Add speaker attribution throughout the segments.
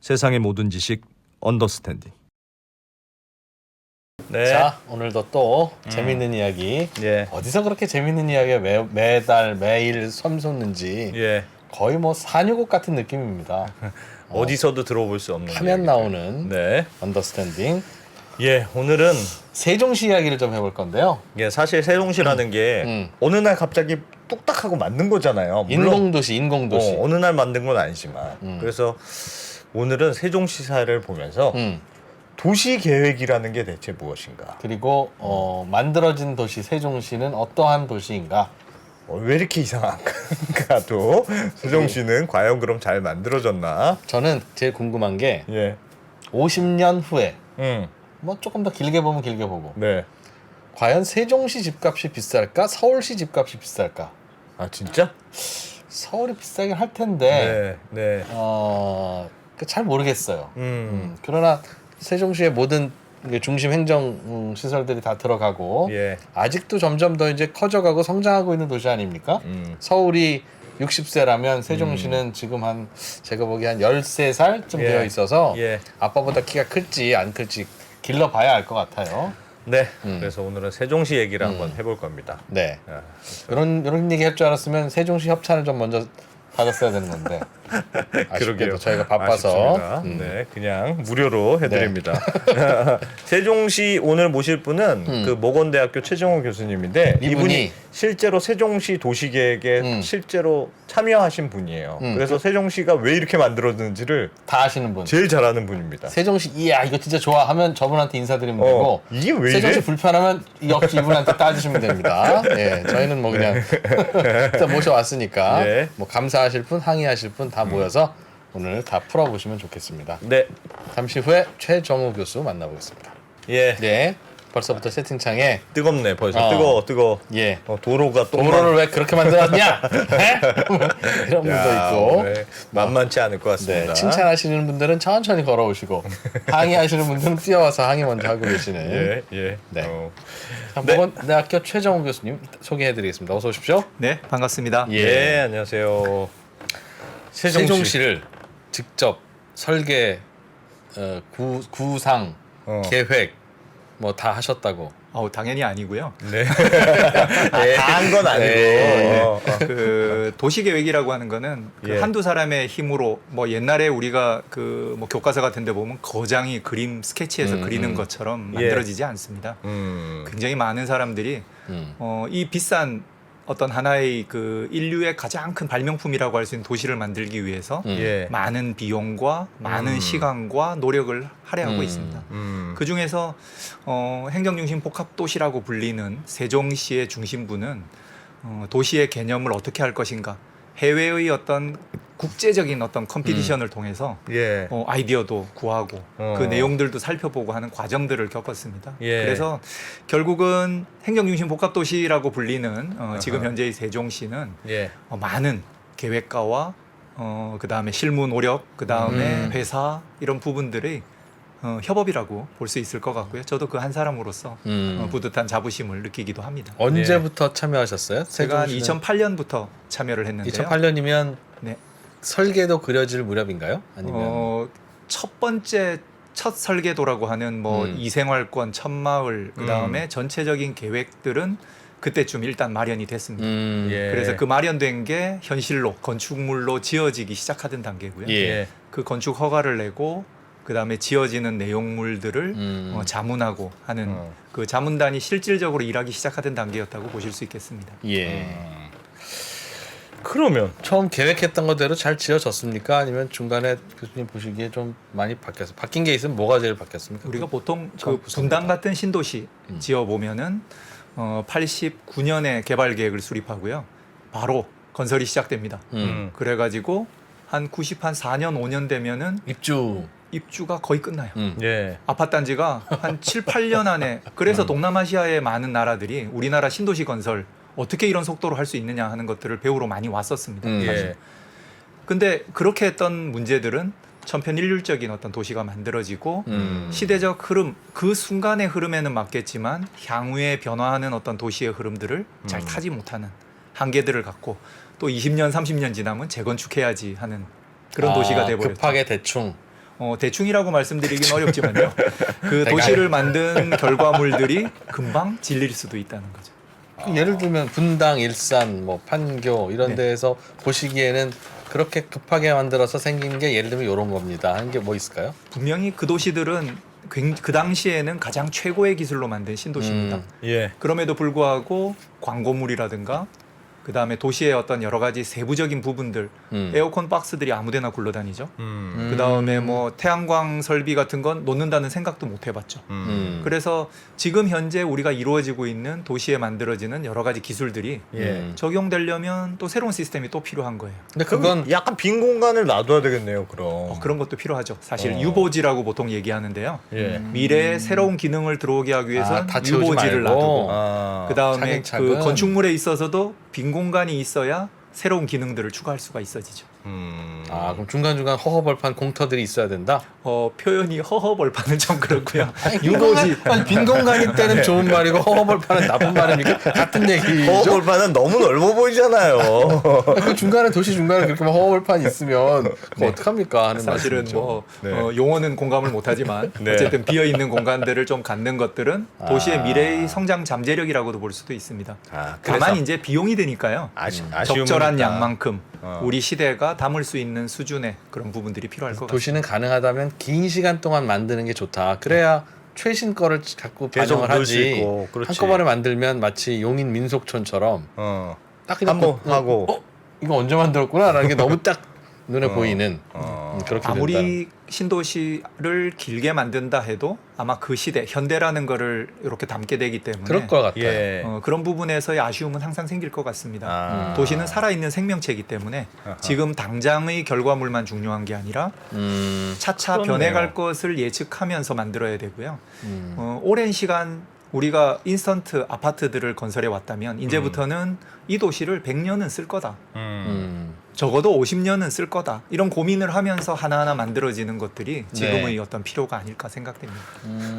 Speaker 1: 세상의 모든 지식 언더스탠딩. 네.
Speaker 2: 자, 오늘도 또 재밌는 이야기.
Speaker 1: 예.
Speaker 2: 어디서 그렇게 재밌는 이야기가 매달 매일 샘솟는지
Speaker 1: 예.
Speaker 2: 거의 뭐 산유국 같은 느낌입니다.
Speaker 1: 어디서도 들어볼 수 없는
Speaker 2: 하면
Speaker 1: 이야기들.
Speaker 2: 나오는
Speaker 1: 네.
Speaker 2: 언더스탠딩.
Speaker 1: 예, 오늘은
Speaker 2: 세종시 이야기를 좀 해볼 건데요.
Speaker 1: 예, 사실 세종시라는 게 어느 날 갑자기 뚝딱하고 만든 거잖아요. 물론
Speaker 2: 인공도시.
Speaker 1: 어느 날 만든 건 아니지만 그래서 오늘은 세종시사를 보면서 도시 계획이라는 게 대체 무엇인가?
Speaker 2: 그리고 만들어진 도시 세종시는 어떠한 도시인가?
Speaker 1: 왜 이렇게 이상한가? 또 세종시는 과연 그럼 잘 만들어졌나?
Speaker 2: 저는 제일 궁금한 게
Speaker 1: 예.
Speaker 2: 50년 후에
Speaker 1: 음.
Speaker 2: 뭐 조금 더 길게 보면 길게 보고
Speaker 1: 네.
Speaker 2: 과연 세종시 집값이 비쌀까? 서울시 집값이 비쌀까?
Speaker 1: 아 진짜?
Speaker 2: 서울이 비싸긴 할 텐데
Speaker 1: 네. 네.
Speaker 2: 잘 모르겠어요. 그러나 세종시의 모든 중심 행정 시설들이 다 들어가고
Speaker 1: 예.
Speaker 2: 아직도 점점 더 이제 커져가고 성장하고 있는 도시 아닙니까? 서울이 60세라면 세종시는 지금 한 제가 보기에 한 13살쯤
Speaker 1: 예.
Speaker 2: 되어 있어서
Speaker 1: 예.
Speaker 2: 아빠보다 키가 클지 안 클지 길러봐야 알 것 같아요.
Speaker 1: 네. 그래서 오늘은 세종시 얘기를 한번 해볼 겁니다.
Speaker 2: 네.
Speaker 1: 아,
Speaker 2: 이런 얘기 할 줄 알았으면 세종시 협찬을 좀 먼저 받았어야 되는 건데 아쉽게도 저희가 바빠서
Speaker 1: 아쉽습니다. 네, 그냥 무료로 해드립니다. 세종시 오늘 모실 분은 그 모건대학교 최정호 교수님인데 이분이 실제로 세종시 도시계획에 실제로 참여하신 분이에요. 그래서 세종시가 왜 이렇게 만들어졌는지를
Speaker 2: 다 아시는 분.
Speaker 1: 제일 잘하는 분입니다.
Speaker 2: 세종시 이야 이거 진짜 좋아하면 저분한테 인사드리면 되고
Speaker 1: 이게 왜
Speaker 2: 세종시
Speaker 1: 이래?
Speaker 2: 불편하면 역시 이분한테 따지시면 됩니다. 예, 저희는 뭐 그냥 일단 모셔왔으니까
Speaker 1: 예.
Speaker 2: 뭐 감사하실 분, 항의하실 분 다 모여서 오늘 다 풀어보시면 좋겠습니다.
Speaker 1: 네.
Speaker 2: 잠시 후에 최정우 교수 만나보겠습니다.
Speaker 1: 예.
Speaker 2: 네, 벌써부터 채팅창에
Speaker 1: 뜨겁네 벌써. 뜨거워.
Speaker 2: 예.
Speaker 1: 도로가 또
Speaker 2: 도로를 왜 그렇게 만들었냐? 네? 이런 분도 있고
Speaker 1: 만만치 않을 것 같습니다.
Speaker 2: 네, 칭찬하시는 분들은 천천히 걸어오시고 항의하시는 분들은 뛰어와서 항의 먼저 하고 계시는
Speaker 1: 예.
Speaker 2: 네. 모건대학교 최정우 교수님 소개해드리겠습니다. 어서 오십시오.
Speaker 3: 네, 반갑습니다.
Speaker 1: 예, 안녕하세요.
Speaker 2: 세종시를 직접 설계, 구상, 계획 뭐 다 하셨다고.
Speaker 3: 당연히 아니고요.
Speaker 1: 네. 다 한 건 아니고.
Speaker 3: 그 도시 계획이라고 하는 거는 그 한두 사람의 힘으로 뭐 옛날에 우리가 그 뭐 교과서 같은 데 보면 거장이 그림 스케치해서 그리는 것처럼 만들어지지 않습니다. 굉장히 많은 사람들이 이 비싼 어떤 하나의 그 인류의 가장 큰 발명품이라고 할 수 있는 도시를 만들기 위해서 많은 비용과 많은 시간과 노력을 할애하고 있습니다. 그 중에서 행정중심 복합도시라고 불리는 세종시의 중심부는 도시의 개념을 어떻게 할 것인가, 해외의 어떤 국제적인 어떤 컴피티션을 통해서 아이디어도 구하고 그 내용들도 살펴보고 하는 과정들을 겪었습니다. 그래서 결국은 행정중심 복합도시라고 불리는 지금 현재의 세종시는 많은 계획가와 그 다음에 실무 노력, 그 다음에 회사 이런 부분들의 협업이라고 볼 수 있을 것 같고요. 저도 그 한 사람으로서 뿌듯한 자부심을 느끼기도 합니다.
Speaker 2: 언제부터 참여하셨어요?
Speaker 3: 제가 한 2008년부터 참여를 했는데요.
Speaker 2: 2008년이면
Speaker 3: 네.
Speaker 2: 설계도 그려질 무렵인가요? 아니면
Speaker 3: 첫 설계도라고 하는 뭐 이생활권, 천마을, 그 다음에 전체적인 계획들은 그때쯤 일단 마련이 됐습니다. 그래서 그 마련된 게 현실로 건축물로 지어지기 시작하던 단계고요. 그 건축 허가를 내고 그 다음에 지어지는 내용물들을 자문하고 하는 그 자문단이 실질적으로 일하기 시작하던 단계였다고 보실 수 있겠습니다.
Speaker 1: 그러면
Speaker 2: 처음 계획했던 거대로 잘 지어졌습니까? 아니면 중간에 교수님 보시기에 좀 많이 바뀌었어요? 바뀐 게 있으면 뭐가 제일 바뀌었습니까?
Speaker 3: 우리가 보통 그 분당 같은 신도시 지어 보면은 89년에 개발 계획을 수립하고요. 바로 건설이 시작됩니다. 그래가지고 한 4년 5년 되면은 입주가 거의 끝나요. 아파트 단지가 한 7, 8년 안에. 그래서 동남아시아의 많은 나라들이 우리나라 신도시 건설 어떻게 이런 속도로 할 수 있느냐 하는 것들을 배우러 많이 왔었습니다. 사실. 근데 그렇게 했던 문제들은 천편일률적인 어떤 도시가 만들어지고 시대적 흐름, 그 순간의 흐름에는 맞겠지만 향후에 변화하는 어떤 도시의 흐름들을 잘 타지 못하는 한계들을 갖고 또 20년, 30년 지나면 재건축해야지 하는 그런 도시가 돼버렸죠.
Speaker 2: 급하게 대충
Speaker 3: 대충이라고 말씀드리긴 어렵지만요. 그 도시를 만든 결과물들이 금방 질릴 수도 있다는 거죠.
Speaker 2: 예를 들면 분당, 일산, 뭐 판교 이런
Speaker 3: 네.
Speaker 2: 데에서 보시기에는 그렇게 급하게 만들어서 생긴 게 예를 들면 이런 겁니다. 하는 게 뭐 있을까요?
Speaker 3: 분명히 그 도시들은 그 당시에는 가장 최고의 기술로 만든 신도시입니다.
Speaker 1: 예.
Speaker 3: 그럼에도 불구하고 광고물이라든가 그 다음에 도시의 어떤 여러 가지 세부적인 부분들, 에어컨 박스들이 아무데나 굴러다니죠. 그 다음에 뭐 태양광 설비 같은 건 놓는다는 생각도 못 해봤죠. 그래서 지금 현재 우리가 이루어지고 있는 도시에 만들어지는 여러 가지 기술들이
Speaker 1: 예.
Speaker 3: 적용되려면 또 새로운 시스템이 또 필요한 거예요.
Speaker 2: 근데 그건
Speaker 1: 약간 빈 공간을 놔둬야 되겠네요. 그럼.
Speaker 3: 그런 것도 필요하죠. 사실 유보지라고 보통 얘기하는데요.
Speaker 1: 예.
Speaker 3: 미래에 새로운 기능을 들어오게 하기 위해서는
Speaker 2: 다 채우지
Speaker 3: 유보지를
Speaker 2: 말고.
Speaker 3: 놔두고
Speaker 1: 아.
Speaker 3: 그 다음에
Speaker 2: 차근차근.
Speaker 3: 그 건축물에 있어서도 빈 공간이 있어야 새로운 기능들을 추가할 수가 있어지죠.
Speaker 2: 그럼 중간중간 허허벌판 공터들이 있어야 된다?
Speaker 3: 표현이 허허벌판은 좀 그렇고요.
Speaker 2: 유보지. 아니, 빈 공간일 때는 좋은 말이고 허허벌판은 나쁜 말입니까? 같은 얘기죠.
Speaker 1: 허벌판은 너무 넓어 보이잖아요.
Speaker 2: 그 중간에 도시 중간에 그렇게 막 허허벌판이 있으면 그거 어떡합니까 하는
Speaker 3: 사실은
Speaker 2: 말씀이죠.
Speaker 3: 뭐
Speaker 1: 네.
Speaker 3: 용어는 공감을 못하지만
Speaker 1: 네.
Speaker 3: 어쨌든 비어 있는 공간들을 좀 갖는 것들은 도시의 미래의 성장 잠재력이라고도 볼 수도 있습니다.
Speaker 1: 아, 그래서
Speaker 3: 다만 이제 비용이 되니까요.
Speaker 1: 아쉬움은
Speaker 3: 적절한
Speaker 1: 있다.
Speaker 3: 양만큼 우리 시대가 담을 수 있는 수준의 그런 부분들이 필요할 것 같습니다.
Speaker 2: 도시는 가능하다면 긴 시간 동안 만드는 게 좋다. 그래야 최신 거를 자꾸
Speaker 1: 계속
Speaker 2: 반영을
Speaker 1: 넣을 수
Speaker 2: 하지.
Speaker 1: 있고, 그렇지.
Speaker 2: 한꺼번에 만들면 마치 용인 민속촌처럼 딱 그냥
Speaker 1: 한번 하고.
Speaker 2: 이거 언제 만들었구나라는 게 너무 딱 눈에 보이는 그렇게 된다.
Speaker 3: 아무리 신도시를 길게 만든다 해도 아마 그 시대 현대라는 거를 이렇게 담게 되기 때문에
Speaker 2: 그럴 것 같아요.
Speaker 1: 예.
Speaker 3: 그런 부분에서의 아쉬움은 항상 생길 것 같습니다.
Speaker 1: 아.
Speaker 3: 도시는 살아있는 생명체이기 때문에 지금 당장의 결과물만 중요한 게 아니라 차차
Speaker 1: 그렇네요.
Speaker 3: 변해갈 것을 예측하면서 만들어야 되고요. 오랜 시간 우리가 인스턴트 아파트들을 건설해 왔다면 이제부터는 이 도시를 100년은 쓸 거다. 적어도 50년은 쓸 거다. 이런 고민을 하면서 하나하나 만들어지는 것들이 지금의
Speaker 2: 네.
Speaker 3: 어떤 필요가 아닐까 생각됩니다.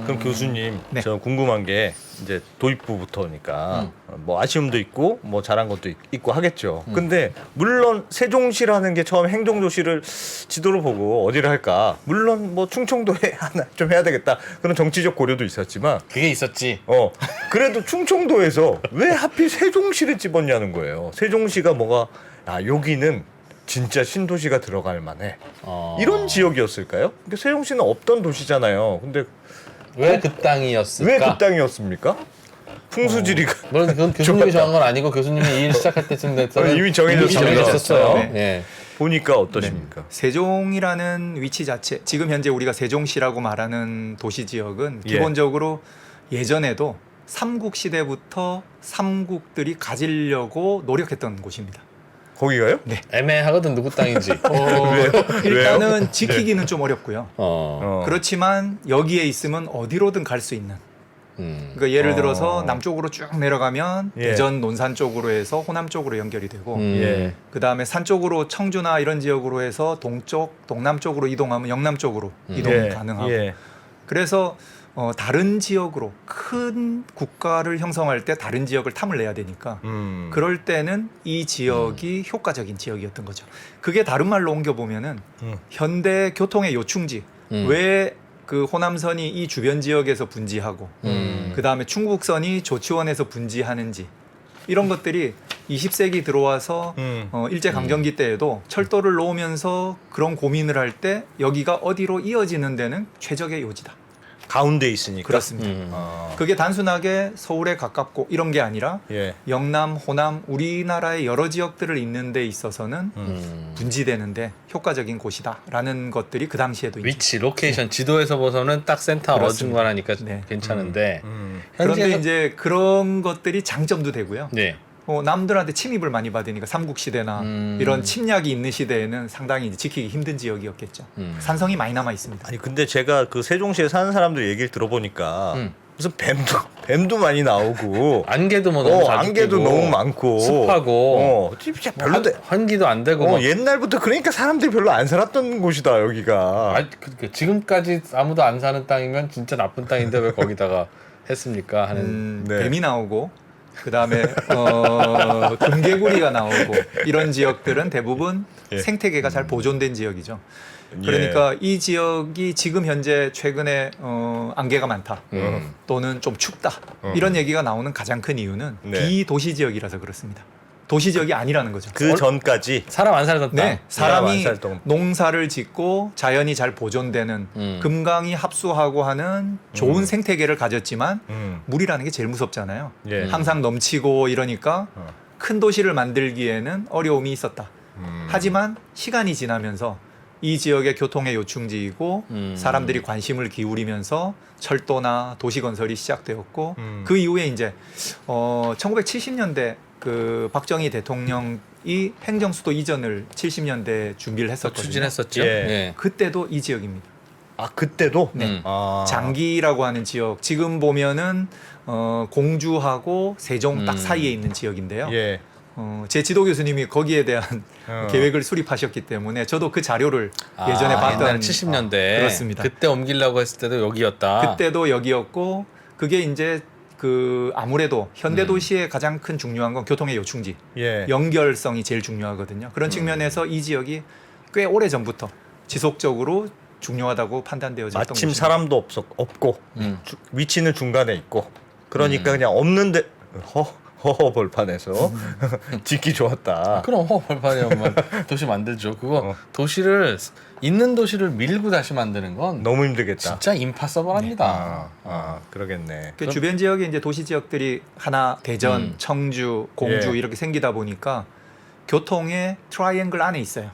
Speaker 1: 그럼 교수님,
Speaker 3: 네.
Speaker 1: 저 궁금한 게 이제 도입부부터니까 뭐 아쉬움도 있고 뭐 잘한 것도 있고 하겠죠. 근데 물론 세종시라는 게 처음 행정도시를 지도를 보고 어디를 할까? 물론 뭐 충청도에 하나 좀 해야 되겠다. 그런 정치적 고려도 있었지만
Speaker 2: 그게 있었지.
Speaker 1: 그래도 충청도에서 왜 하필 세종시를 집었냐는 거예요. 세종시가 뭐가 여기는 진짜 신도시가 들어갈 만해. 이런 지역이었을까요? 그러니까 세종시는 없던 도시잖아요. 근데
Speaker 2: 왜 그 땅이었을까?
Speaker 1: 왜 그 땅이었습니까? 풍수지리가
Speaker 2: 물론 그건 교수님이 정한 건 아니고 교수님이 이 일 시작할 때쯤 됐어요.
Speaker 1: 이미 정해졌습니다.
Speaker 2: 정해졌었어요.
Speaker 3: 네.
Speaker 2: 네.
Speaker 1: 보니까 어떠십니까?
Speaker 3: 세종이라는 위치 자체, 지금 현재 우리가 세종시라고 말하는 도시 지역은
Speaker 1: 예.
Speaker 3: 기본적으로 예전에도 삼국 시대부터 삼국들이 가지려고 노력했던 곳입니다.
Speaker 1: 거기가요?
Speaker 3: 네.
Speaker 2: 애매하거든 누구 땅인지.
Speaker 3: 일단은 지키기는 좀 어렵고요.
Speaker 1: 어.
Speaker 3: 그렇지만 여기에 있으면 어디로든 갈 수 있는. 그러니까 예를 들어서 남쪽으로 쭉 내려가면
Speaker 1: 예.
Speaker 3: 대전 논산 쪽으로 해서 호남 쪽으로 연결이 되고
Speaker 1: 예.
Speaker 3: 그 다음에 산 쪽으로 청주나 이런 지역으로 해서 동쪽, 동남 쪽으로 이동하면 영남 쪽으로 이동이
Speaker 1: 예.
Speaker 3: 가능하고
Speaker 1: 예.
Speaker 3: 그래서 다른 지역으로 큰 국가를 형성할 때 다른 지역을 탐을 내야 되니까 그럴 때는 이 지역이 효과적인 지역이었던 거죠. 그게 다른 말로 옮겨보면은 현대 교통의 요충지 왜 그 호남선이 이 주변 지역에서 분지하고 그 다음에 충북선이 조치원에서 분지하는지 이런 것들이 20세기 들어와서 일제강점기 때에도 철도를 놓으면서 그런 고민을 할 때 여기가 어디로 이어지는 데는 최적의 요지다.
Speaker 1: 가운데 있으니까.
Speaker 3: 그렇습니다. 그게 단순하게 서울에 가깝고 이런 게 아니라
Speaker 1: 예.
Speaker 3: 영남, 호남, 우리나라의 여러 지역들을 잇는 데 있어서는 분지되는데 효과적인 곳이다라는 것들이 그 당시에도
Speaker 2: 위치, 로케이션, 지도에서 보서는 딱 센터
Speaker 3: 그렇습니다.
Speaker 2: 어중간하니까
Speaker 3: 네.
Speaker 2: 괜찮은데
Speaker 3: 그런데 이제 그런 것들이 장점도 되고요.
Speaker 2: 네.
Speaker 3: 남들한테 침입을 많이 받으니까 삼국시대나 이런 침략이 있는 시대에는 상당히 이제 지키기 힘든 지역이었겠죠. 산성이 많이 남아 있습니다.
Speaker 1: 아니 근데 제가 그 세종시에 사는 사람들 얘기를 들어보니까 무슨 뱀도 많이 나오고
Speaker 2: 안개도 뭐 너무 자주
Speaker 1: 안개도
Speaker 2: 끼고,
Speaker 1: 너무 많고
Speaker 2: 습하고
Speaker 1: 진짜 별로데.
Speaker 2: 환기도 안 되고 막.
Speaker 1: 옛날부터 그러니까 사람들이 별로 안 살았던 곳이다 여기가.
Speaker 2: 지금까지 아무도 안 사는 땅이면 진짜 나쁜 땅인데 왜 거기다가 했습니까 하는.
Speaker 1: 네.
Speaker 3: 뱀이 나오고 그 다음에 금개구리가 나오고 이런 지역들은 대부분
Speaker 1: 예.
Speaker 3: 생태계가 잘 보존된 지역이죠. 그러니까 이 지역이 지금 현재 최근에 안개가 많다 또는 좀 춥다 이런 얘기가 나오는 가장 큰 이유는
Speaker 1: 네.
Speaker 3: 비도시 지역이라서 그렇습니다. 도시 지역이 아니라는 거죠.
Speaker 1: 그 전까지
Speaker 2: 사람 안 살던 땅.
Speaker 3: 네, 사람이
Speaker 1: 안 살던.
Speaker 3: 농사를 짓고 자연이 잘 보존되는 금강이 합수하고 하는 좋은 생태계를 가졌지만 물이라는 게 제일 무섭잖아요.
Speaker 1: 예.
Speaker 3: 항상 넘치고 이러니까 큰 도시를 만들기에는 어려움이 있었다. 하지만 시간이 지나면서 이 지역의 교통의 요충지이고 사람들이 관심을 기울이면서 철도나 도시 건설이 시작되었고 그 이후에 이제 1970년대 그 박정희 대통령이 행정수도 이전을 70년대 준비를 했었거든요.
Speaker 2: 추진했었죠.
Speaker 1: 예.
Speaker 2: 예.
Speaker 3: 그때도 이 지역입니다.
Speaker 1: 아 그때도
Speaker 3: 네.
Speaker 1: 아.
Speaker 3: 장기라고 하는 지역. 지금 보면은 공주하고 세종 딱 사이에 있는 지역인데요.
Speaker 1: 예.
Speaker 3: 제 지도 교수님이 거기에 대한 계획을 수립하셨기 때문에 저도 그 자료를 예전에 봤던
Speaker 2: 옛날 70년대
Speaker 3: 그렇습니다.
Speaker 2: 그때 옮기려고 했을 때도 여기였다.
Speaker 3: 그때도 여기였고 그게 이제 그 아무래도 현대 도시의 가장 큰 중요한 건 교통의 요충지,
Speaker 1: 예.
Speaker 3: 연결성이 제일 중요하거든요. 그런 측면에서 이 지역이 꽤 오래 전부터 지속적으로 중요하다고 판단되어졌던
Speaker 1: 마침
Speaker 3: 곳입니다.
Speaker 1: 사람도 없고 위치는 중간에 있고 그러니까 그냥 없는데 허허 벌판에서 짓기 좋았다.
Speaker 2: 그럼 벌판이면 도시 만들죠. 그거 도시를 있는 도시를 밀고 다시 만드는 건
Speaker 1: 너무 힘들겠다.
Speaker 2: 진짜 임파서블합니다.
Speaker 1: 그러겠네.
Speaker 3: 그 주변 지역에 이제 도시 지역들이 하나 대전, 청주, 공주
Speaker 1: 예.
Speaker 3: 이렇게 생기다 보니까 교통의 트라이앵글 안에 있어요.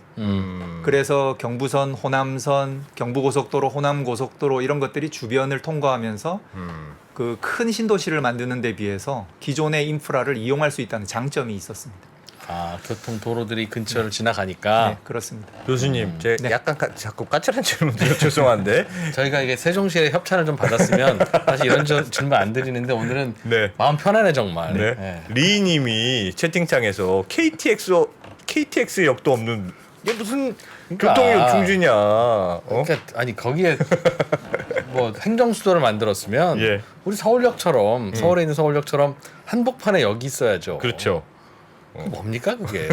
Speaker 3: 그래서 경부선, 호남선, 경부고속도로, 호남고속도로 이런 것들이 주변을 통과하면서 그 큰 신도시를 만드는 데 비해서 기존의 인프라를 이용할 수 있다는 장점이 있었습니다.
Speaker 2: 교통 도로들이 근처를 지나가니까
Speaker 3: 네, 그렇습니다.
Speaker 1: 교수님, 제
Speaker 3: 네.
Speaker 1: 약간 자꾸 까칠한 질문 드려 죄송한데.
Speaker 2: 저희가 이게 세종시의 협찬을 좀 받았으면 사실 이런 질문 안 드리는데 오늘은
Speaker 1: 네.
Speaker 2: 마음 편하네 정말.
Speaker 1: 네.
Speaker 2: 네.
Speaker 1: 리님이 채팅창에서 KTX 역도 없는 이게 무슨
Speaker 2: 그러니까.
Speaker 1: 교통의 요충지냐?
Speaker 2: 그러니까 아니 거기에 뭐 행정수도를 만들었으면
Speaker 1: 예.
Speaker 2: 우리 서울역처럼 서울에 있는 서울역처럼 한복판에 역이 있어야죠.
Speaker 1: 그렇죠.
Speaker 2: 그거 뭡니까 그게?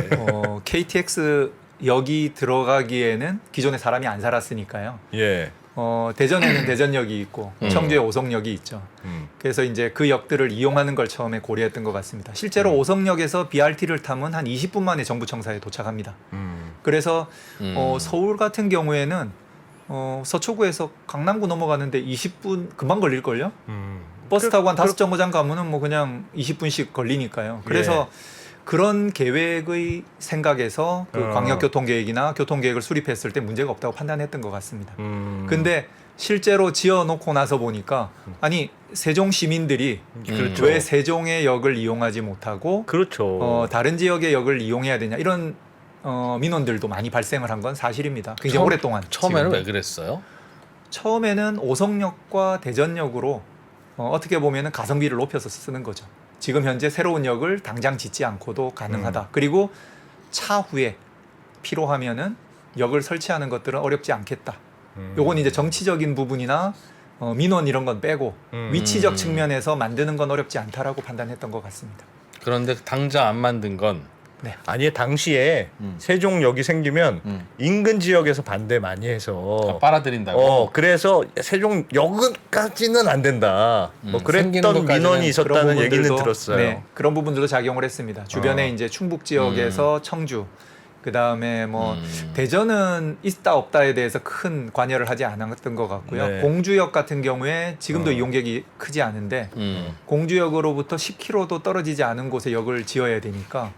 Speaker 3: KTX 역이 들어가기에는 기존에 사람이 안 살았으니까요.
Speaker 1: 예.
Speaker 3: 대전에는 대전역이 있고 청주에 오송역이 있죠. 그래서 이제 그 역들을 이용하는 걸 처음에 고려했던 것 같습니다. 실제로 오송역에서 BRT를 타면 한 20분 만에 정부청사에 도착합니다. 그래서 서울 같은 경우에는 서초구에서 강남구 넘어가는데 20분 금방 걸릴걸요? 버스 타고 한 5정거장 가면은 뭐 그냥 20분씩 걸리니까요. 그래서 그런 계획의 생각에서 그 광역교통계획이나 교통계획을 수립했을 때 문제가 없다고 판단했던 것 같습니다. 근데 실제로 지어놓고 나서 보니까 아니 세종 시민들이
Speaker 1: 그렇죠.
Speaker 3: 왜 세종의 역을 이용하지 못하고
Speaker 1: 그렇죠.
Speaker 3: 다른 지역의 역을 이용해야 되냐 이런 민원들도 많이 발생을 한 건 사실입니다. 굉장히 오랫동안.
Speaker 2: 처음에는
Speaker 3: 지금도.
Speaker 2: 왜 그랬어요?
Speaker 3: 처음에는 오송역과 대전역으로 어떻게 보면은 가성비를 높여서 쓰는 거죠. 지금 현재 새로운 역을 당장 짓지 않고도 가능하다. 그리고 차후에 필요하면은 역을 설치하는 것들은 어렵지 않겠다. 요건 이제 정치적인 부분이나 민원 이런 건 빼고 위치적 측면에서 만드는 건 어렵지 않다라고 판단했던 것 같습니다.
Speaker 2: 그런데 당장 안 만든 건
Speaker 1: 아니 당시에 세종역이 생기면 인근 지역에서 반대 많이 해서
Speaker 2: 빨아들인다고.
Speaker 1: 그래서 세종역까지는 안 된다. 뭐
Speaker 2: 생기는
Speaker 1: 그랬던
Speaker 2: 것까지는
Speaker 1: 민원이 있었다는 얘기는
Speaker 3: 부분들도,
Speaker 1: 들었어요.
Speaker 3: 네, 그런 부분들도 작용을 했습니다. 주변에 이제 충북 지역에서 청주, 그 다음에 뭐 대전은 있다 없다에 대해서 큰 관여를 하지 않았던 것 같고요.
Speaker 1: 네.
Speaker 3: 공주역 같은 경우에 지금도 이용객이 크지 않은데 공주역으로부터 10km도 떨어지지 않은 곳에 역을 지어야 되니까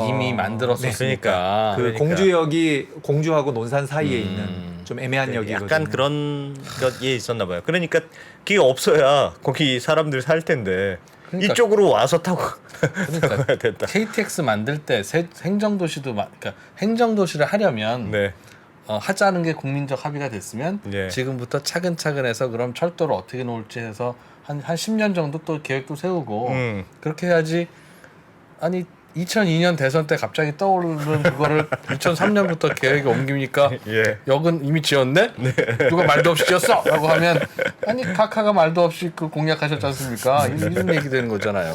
Speaker 2: 이미 만들었었으니까.
Speaker 3: 그 공주역이 공주하고 논산 사이에 있는 좀 애매한 역이거든요.
Speaker 1: 약간 그런 것이 있었나 봐요. 그러니까 그게 없어야 거기 사람들 살 텐데
Speaker 2: 그러니까.
Speaker 1: 이쪽으로 와서 타고
Speaker 2: 그러니까
Speaker 1: 가야 됐다.
Speaker 2: KTX 만들 때 행정도시도 그러니까 행정도시를 하려면
Speaker 1: 네.
Speaker 2: 하자는 게 국민적 합의가 됐으면
Speaker 1: 네.
Speaker 2: 지금부터 차근차근 해서 그럼 철도를 어떻게 놓을지 해서 한 10년 정도 또 계획도 세우고 그렇게 해야지. 아니 2002년 대선 때 갑자기 떠오르는 그거를 2003년부터 계획에 옮깁니까?
Speaker 1: 예.
Speaker 2: 역은 이미 지었네? 누가 말도 없이 지었어? 라고 하면 아니 카카가 말도 없이 그 공약하셨지 않습니까? 이런 얘기 되는 거잖아요.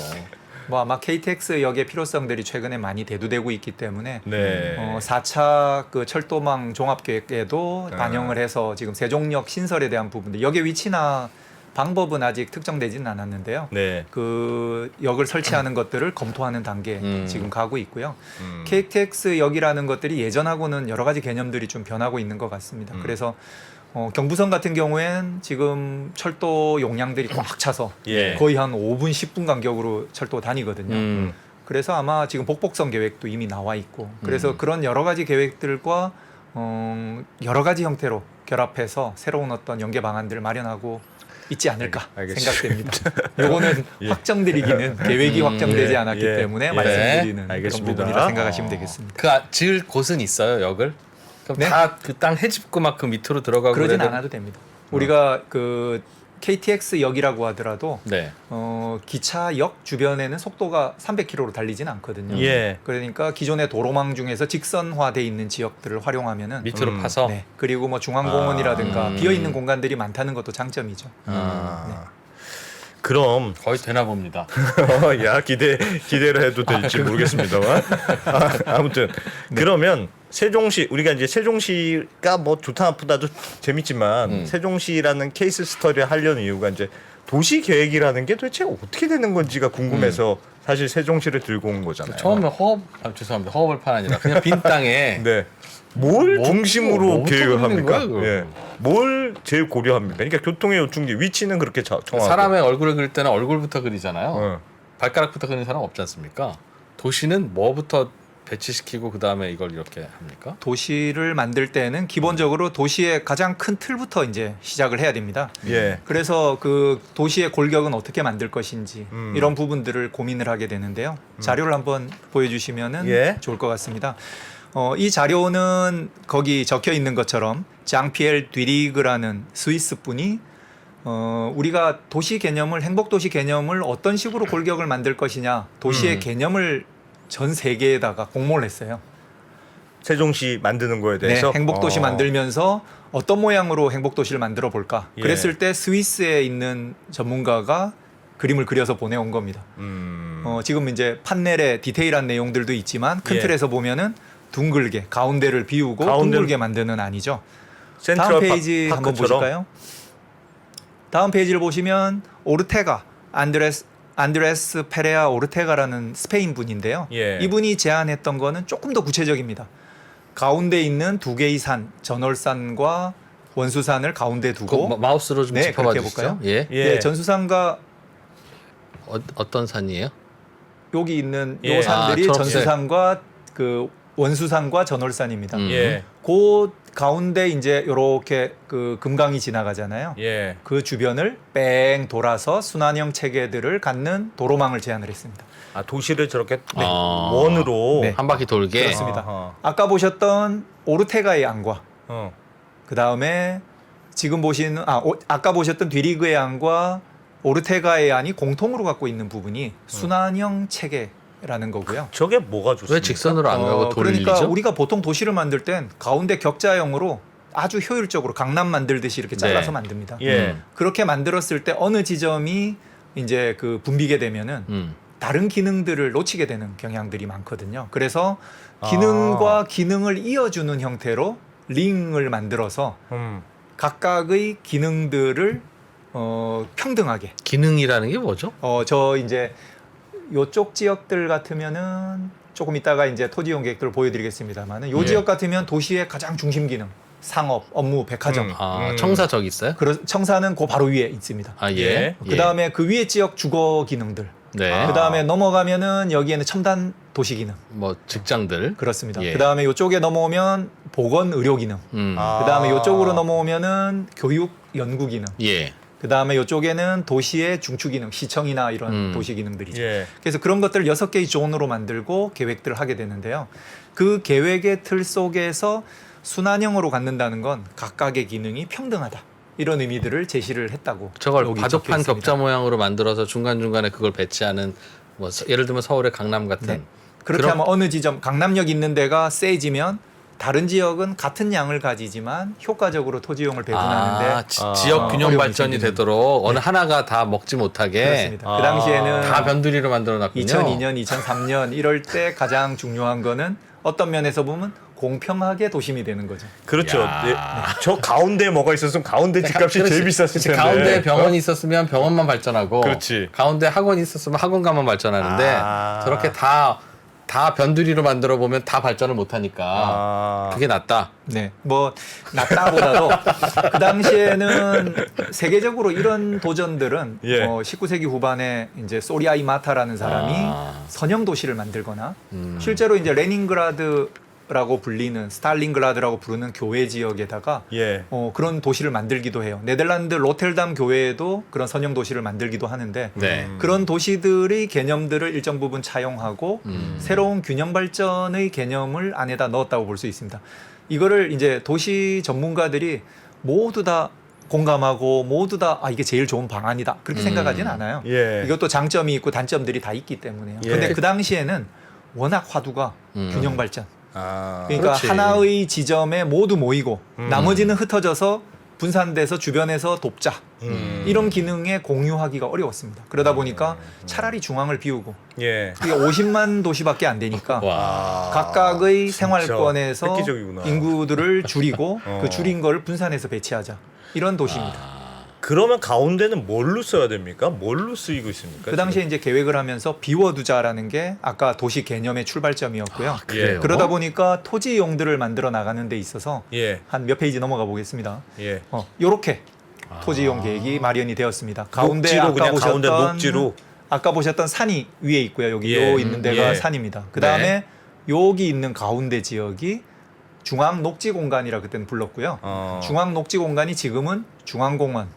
Speaker 3: 뭐 아마 KTX역의 필요성들이 최근에 많이 대두되고 있기 때문에
Speaker 1: 네.
Speaker 3: 4차 그 철도망 종합계획에도 반영을 해서 지금 세종역 신설에 대한 부분들 역의 위치나 방법은 아직 특정되지는 않았는데요.
Speaker 1: 네.
Speaker 3: 그 역을 설치하는 것들을 검토하는 단계에 지금 가고 있고요. KTX역이라는 것들이 예전하고는 여러 가지 개념들이 좀 변하고 있는 것 같습니다. 그래서 경부선 같은 경우엔 지금 철도 용량들이 꽉 차서
Speaker 1: 예.
Speaker 3: 거의 한 5분, 10분 간격으로 철도 다니거든요. 그래서 아마 지금 복복선 계획도 이미 나와 있고 그래서 그런 여러 가지 계획들과 여러 가지 형태로 결합해서 새로운 어떤 연계 방안들을 마련하고 있지 않을까
Speaker 1: 알겠습니다.
Speaker 3: 생각됩니다. 요거는
Speaker 1: 예.
Speaker 3: 확정드리기는 계획이 확정되지
Speaker 1: 예.
Speaker 3: 않았기
Speaker 1: 예.
Speaker 3: 때문에
Speaker 1: 예.
Speaker 3: 말씀드리는 그런
Speaker 1: 알겠습니다.
Speaker 3: 부분이라 생각하시면 되겠습니다.
Speaker 2: 그 지을 곳은 있어요, 역을? 그럼
Speaker 3: 네?
Speaker 2: 다 그 땅 해집고 막 그 밑으로 들어가고
Speaker 3: 그러진
Speaker 2: 그래야
Speaker 3: 않아도 됩니다. 우리가 그 KTX 역이라고 하더라도
Speaker 2: 네.
Speaker 3: 기차역 주변에는 속도가 300km로 달리진 않거든요.
Speaker 1: 예.
Speaker 3: 그러니까 기존의 도로망 중에서 직선화돼 있는 지역들을 활용하면은
Speaker 2: 밑으로 파서
Speaker 3: 네. 그리고 뭐 중앙공원이라든가 비어 있는 공간들이 많다는 것도 장점이죠.
Speaker 1: 그럼
Speaker 2: 거의 되나 봅니다.
Speaker 1: 야 기대를 해도 될지 모르겠습니다만 아무튼 그러면 세종시 우리가 이제 세종시가 뭐 좋다 나쁘다도 재밌지만 세종시라는 케이스 스터디를 하려는 이유가 이제 도시 계획이라는 게 도대체 어떻게 되는 건지가 궁금해서 사실 세종시를 들고 온 거잖아요.
Speaker 2: 처음에 죄송합니다. 허허벌판 아니라 그냥 빈 땅에
Speaker 1: 네. 뭘 중심으로
Speaker 2: 뭐부터
Speaker 1: 계획을
Speaker 2: 그리는
Speaker 1: 합니까?
Speaker 2: 거야, 그거?
Speaker 1: 예. 뭘 제일 고려합니까? 그러니까 교통의 요충지 위치는 그렇게 정하고
Speaker 2: 사람의 얼굴을 그릴 때는 얼굴부터 그리잖아요.
Speaker 1: 어.
Speaker 2: 발가락부터 그리는 사람 없지 않습니까? 도시는 뭐부터 배치시키고 그 다음에 이걸 이렇게 합니까?
Speaker 3: 도시를 만들 때는 기본적으로 도시의 가장 큰 틀부터 이제 시작을 해야 됩니다.
Speaker 1: 예.
Speaker 3: 그래서 그 도시의 골격은 어떻게 만들 것인지 이런 부분들을 고민을 하게 되는데요. 자료를 한번 보여주시면은
Speaker 1: 예.
Speaker 3: 좋을 것 같습니다. 이 자료는 거기 적혀 있는 것처럼 장피엘 뒤리그라는 스위스 분이 우리가 도시 개념을 행복도시 개념을 어떤 식으로 골격을 만들 것이냐 도시의 개념을 전 세계에다가 공모를 했어요.
Speaker 1: 세종시 만드는 거에
Speaker 3: 네,
Speaker 1: 대해서
Speaker 3: 행복도시 만들면서 어떤 모양으로 행복도시를 만들어 볼까?
Speaker 1: 예.
Speaker 3: 그랬을 때 스위스에 있는 전문가가 그림을 그려서 보내온 겁니다. 지금 이제 판넬에 디테일한 내용들도 있지만 큰
Speaker 1: 예.
Speaker 3: 틀에서 보면은 둥글게 가운데를 비우고 둥글게 만드는 아니죠.
Speaker 1: 센트럴
Speaker 3: 다음 페이지
Speaker 1: 파크처럼?
Speaker 3: 한번 보실까요? 다음 페이지를 보시면 오르테가 안드레스 페레아 오르테가라는 스페인 분인데요.
Speaker 1: 예.
Speaker 3: 이분이 제안했던 거는 조금 더 구체적입니다. 가운데 있는 두 개의 산, 전월산과 원수산을 가운데 두고
Speaker 2: 마우스로 좀
Speaker 3: 네,
Speaker 2: 짚어봐
Speaker 3: 그렇게
Speaker 2: 주시죠.
Speaker 3: 해볼까요?
Speaker 2: 예.
Speaker 1: 예.
Speaker 3: 네, 전수산과
Speaker 2: 어떤 산이에요?
Speaker 3: 여기 있는
Speaker 1: 예.
Speaker 3: 요 산들이
Speaker 2: 아, 초록색.
Speaker 3: 전수산과 그 원수산과 전월산입니다.
Speaker 1: 예.
Speaker 3: 그 가운데 이제 이렇게 그 금강이 지나가잖아요.
Speaker 1: 예.
Speaker 3: 그 주변을 뺑 돌아서 순환형 체계들을 갖는 도로망을 제안을 했습니다.
Speaker 1: 아 도시를 저렇게
Speaker 2: 아.
Speaker 1: 원으로
Speaker 3: 네.
Speaker 2: 한 바퀴 돌게.
Speaker 3: 그렇습니다.
Speaker 1: 아하.
Speaker 3: 아까 보셨던 오르테가의 안과 그 다음에 지금 보시는 아까 보셨던 뒤리그의 안과 오르테가의 안이 공통으로 갖고 있는 부분이 순환형 체계라는 거고요.
Speaker 1: 저게 뭐가 좋습니까?
Speaker 2: 왜 직선으로 안 가고 돌리죠?
Speaker 3: 그러니까 우리가 보통 도시를 만들 땐 가운데 격자형으로 아주 효율적으로 강남 만들듯이 이렇게 잘라서
Speaker 2: 네.
Speaker 3: 만듭니다.
Speaker 1: 예.
Speaker 3: 그렇게 만들었을 때 어느 지점이 이제 그 붐비게 되면은 다른 기능들을 놓치게 되는 경향들이 많거든요. 그래서 기능과 기능을 이어주는 형태로 링을 만들어서 각각의 기능들을 평등하게.
Speaker 2: 기능이라는 게 뭐죠?
Speaker 3: 저 이제 요쪽 지역들 같으면은 조금 이따가 이제 토지용 계획들을 보여드리겠습니다만은 요
Speaker 2: 예.
Speaker 3: 지역 같으면 도시의 가장 중심 기능, 상업, 업무, 백화점.
Speaker 2: 청사 저기 있어요?
Speaker 3: 청사는 그 바로 위에 있습니다.
Speaker 2: 아 예.
Speaker 1: 예.
Speaker 3: 그 다음에 그 위에 지역 주거 기능들.
Speaker 2: 네.
Speaker 3: 그 다음에 넘어가면은 여기에는 첨단 도시 기능.
Speaker 2: 뭐 직장들.
Speaker 3: 그렇습니다.
Speaker 2: 예.
Speaker 3: 그 다음에 이쪽에 넘어오면 보건 의료 기능. 그 다음에 이쪽으로 넘어오면은 교육 연구 기능.
Speaker 2: 예.
Speaker 3: 그 다음에 이쪽에는 도시의 중추 기능, 시청이나 이런 도시 기능들이죠.
Speaker 1: 예.
Speaker 3: 그래서 그런 것들을 6개의 존으로 만들고 계획들을 하게 되는데요. 그 계획의 틀 속에서 순환형으로 갖는다는 건 각각의 기능이 평등하다. 이런 의미들을 제시를 했다고.
Speaker 2: 저걸
Speaker 3: 여기
Speaker 2: 바둑판
Speaker 3: 적혀 있습니다.
Speaker 2: 격자 모양으로 만들어서 중간중간에 그걸 배치하는 뭐 예를 들면 서울의 강남 같은
Speaker 3: 네. 그렇게
Speaker 2: 그럼-
Speaker 3: 하면 어느 지점 강남역 있는 데가 세지면 다른 지역은 같은 양을 가지지만 효과적으로 토지용을 배분하는데
Speaker 2: 지역 균형
Speaker 3: 어려움이
Speaker 2: 발전이
Speaker 3: 생기는
Speaker 2: 되도록 어느 하나가 다 먹지 못하게
Speaker 3: 그렇습니다. 그 당시에는
Speaker 2: 다 변두리로 만들어놨군요.
Speaker 3: 2002년, 2003년 이럴 때 가장 중요한 거는 어떤 면에서 보면 공평하게 도심이 되는 거죠.
Speaker 1: 그렇죠.
Speaker 2: 야.
Speaker 1: 네. 저 가운데 뭐가 있었으면 가운데 집값이
Speaker 2: 그렇지.
Speaker 1: 제일 비쌌을
Speaker 2: 그렇지.
Speaker 1: 텐데.
Speaker 2: 가운데 병원이 있었으면 병원만 발전하고
Speaker 1: 그렇지.
Speaker 2: 가운데 학원이 있었으면 학원가만 발전하는데 저렇게 다 변두리로 만들어 보면 다 발전을 못하니까 그게 낫다.
Speaker 3: 네, 뭐 낫다보다도 그 당시에는 세계적으로 이런 도전들은
Speaker 1: 예.
Speaker 3: 19세기 후반에 이제 소리아 이마타라는 사람이 선형 도시를 만들거나 실제로 이제 레닌그라드라고 불리는 스탈린그라드라고 부르는 교회 지역에다가
Speaker 1: 예.
Speaker 3: 그런 도시를 만들기도 해요. 네덜란드 로텔담 교회에도 그런 선형 도시를 만들기도 하는데
Speaker 2: 네.
Speaker 3: 그런 도시들의 개념들을 일정 부분 차용하고 새로운 균형 발전의 개념을 안에다 넣었다고 볼 수 있습니다. 이거를 이제 도시 전문가들이 모두 다 공감하고 모두 다 이게 제일 좋은 방안이다 그렇게 생각하지는 않아요.
Speaker 1: 예.
Speaker 3: 이것도 장점이 있고 단점들이 다 있기 때문에요.
Speaker 1: 예.
Speaker 3: 근데 그 당시에는 워낙 화두가 균형 발전. 그러니까
Speaker 2: 그렇지.
Speaker 3: 하나의 지점에 모두 모이고 나머지는 흩어져서 분산돼서 주변에서 돕자. 이런 기능에 공유하기가 어려웠습니다. 그러다 보니까 차라리 중앙을 비우고
Speaker 1: 예.
Speaker 3: 이게 50만 도시밖에 안 되니까
Speaker 2: 와.
Speaker 3: 각각의
Speaker 1: 진짜
Speaker 3: 생활권에서
Speaker 1: 획기적이구나.
Speaker 3: 인구들을 줄이고 그 줄인 걸 분산해서 배치하자. 이런 도시입니다.
Speaker 1: 그러면 가운데는 뭘로 써야 됩니까? 뭘로 쓰이고 있습니까?
Speaker 3: 그 당시에 이제 계획을 하면서 비워두자라는 게 아까 도시 개념의 출발점이었고요.
Speaker 2: 그래요?
Speaker 3: 그러다 보니까 토지용들을 만들어 나가는 데 있어서
Speaker 1: 예.
Speaker 3: 한 몇 페이지 넘어가 보겠습니다.
Speaker 1: 예.
Speaker 3: 요렇게 토지용 계획이 마련이 되었습니다. 가운데
Speaker 1: 녹지로
Speaker 3: 아까
Speaker 1: 그냥
Speaker 3: 보셨던
Speaker 1: 가운데 녹지로.
Speaker 3: 아까 보셨던 산이 위에 있고요. 여기
Speaker 1: 예.
Speaker 3: 요 있는 데가
Speaker 1: 예.
Speaker 3: 산입니다. 그다음에
Speaker 1: 네.
Speaker 3: 여기 있는 가운데 지역이 중앙 녹지 공간이라 그때는 불렀고요. 중앙 녹지 공간이 지금은 중앙공원,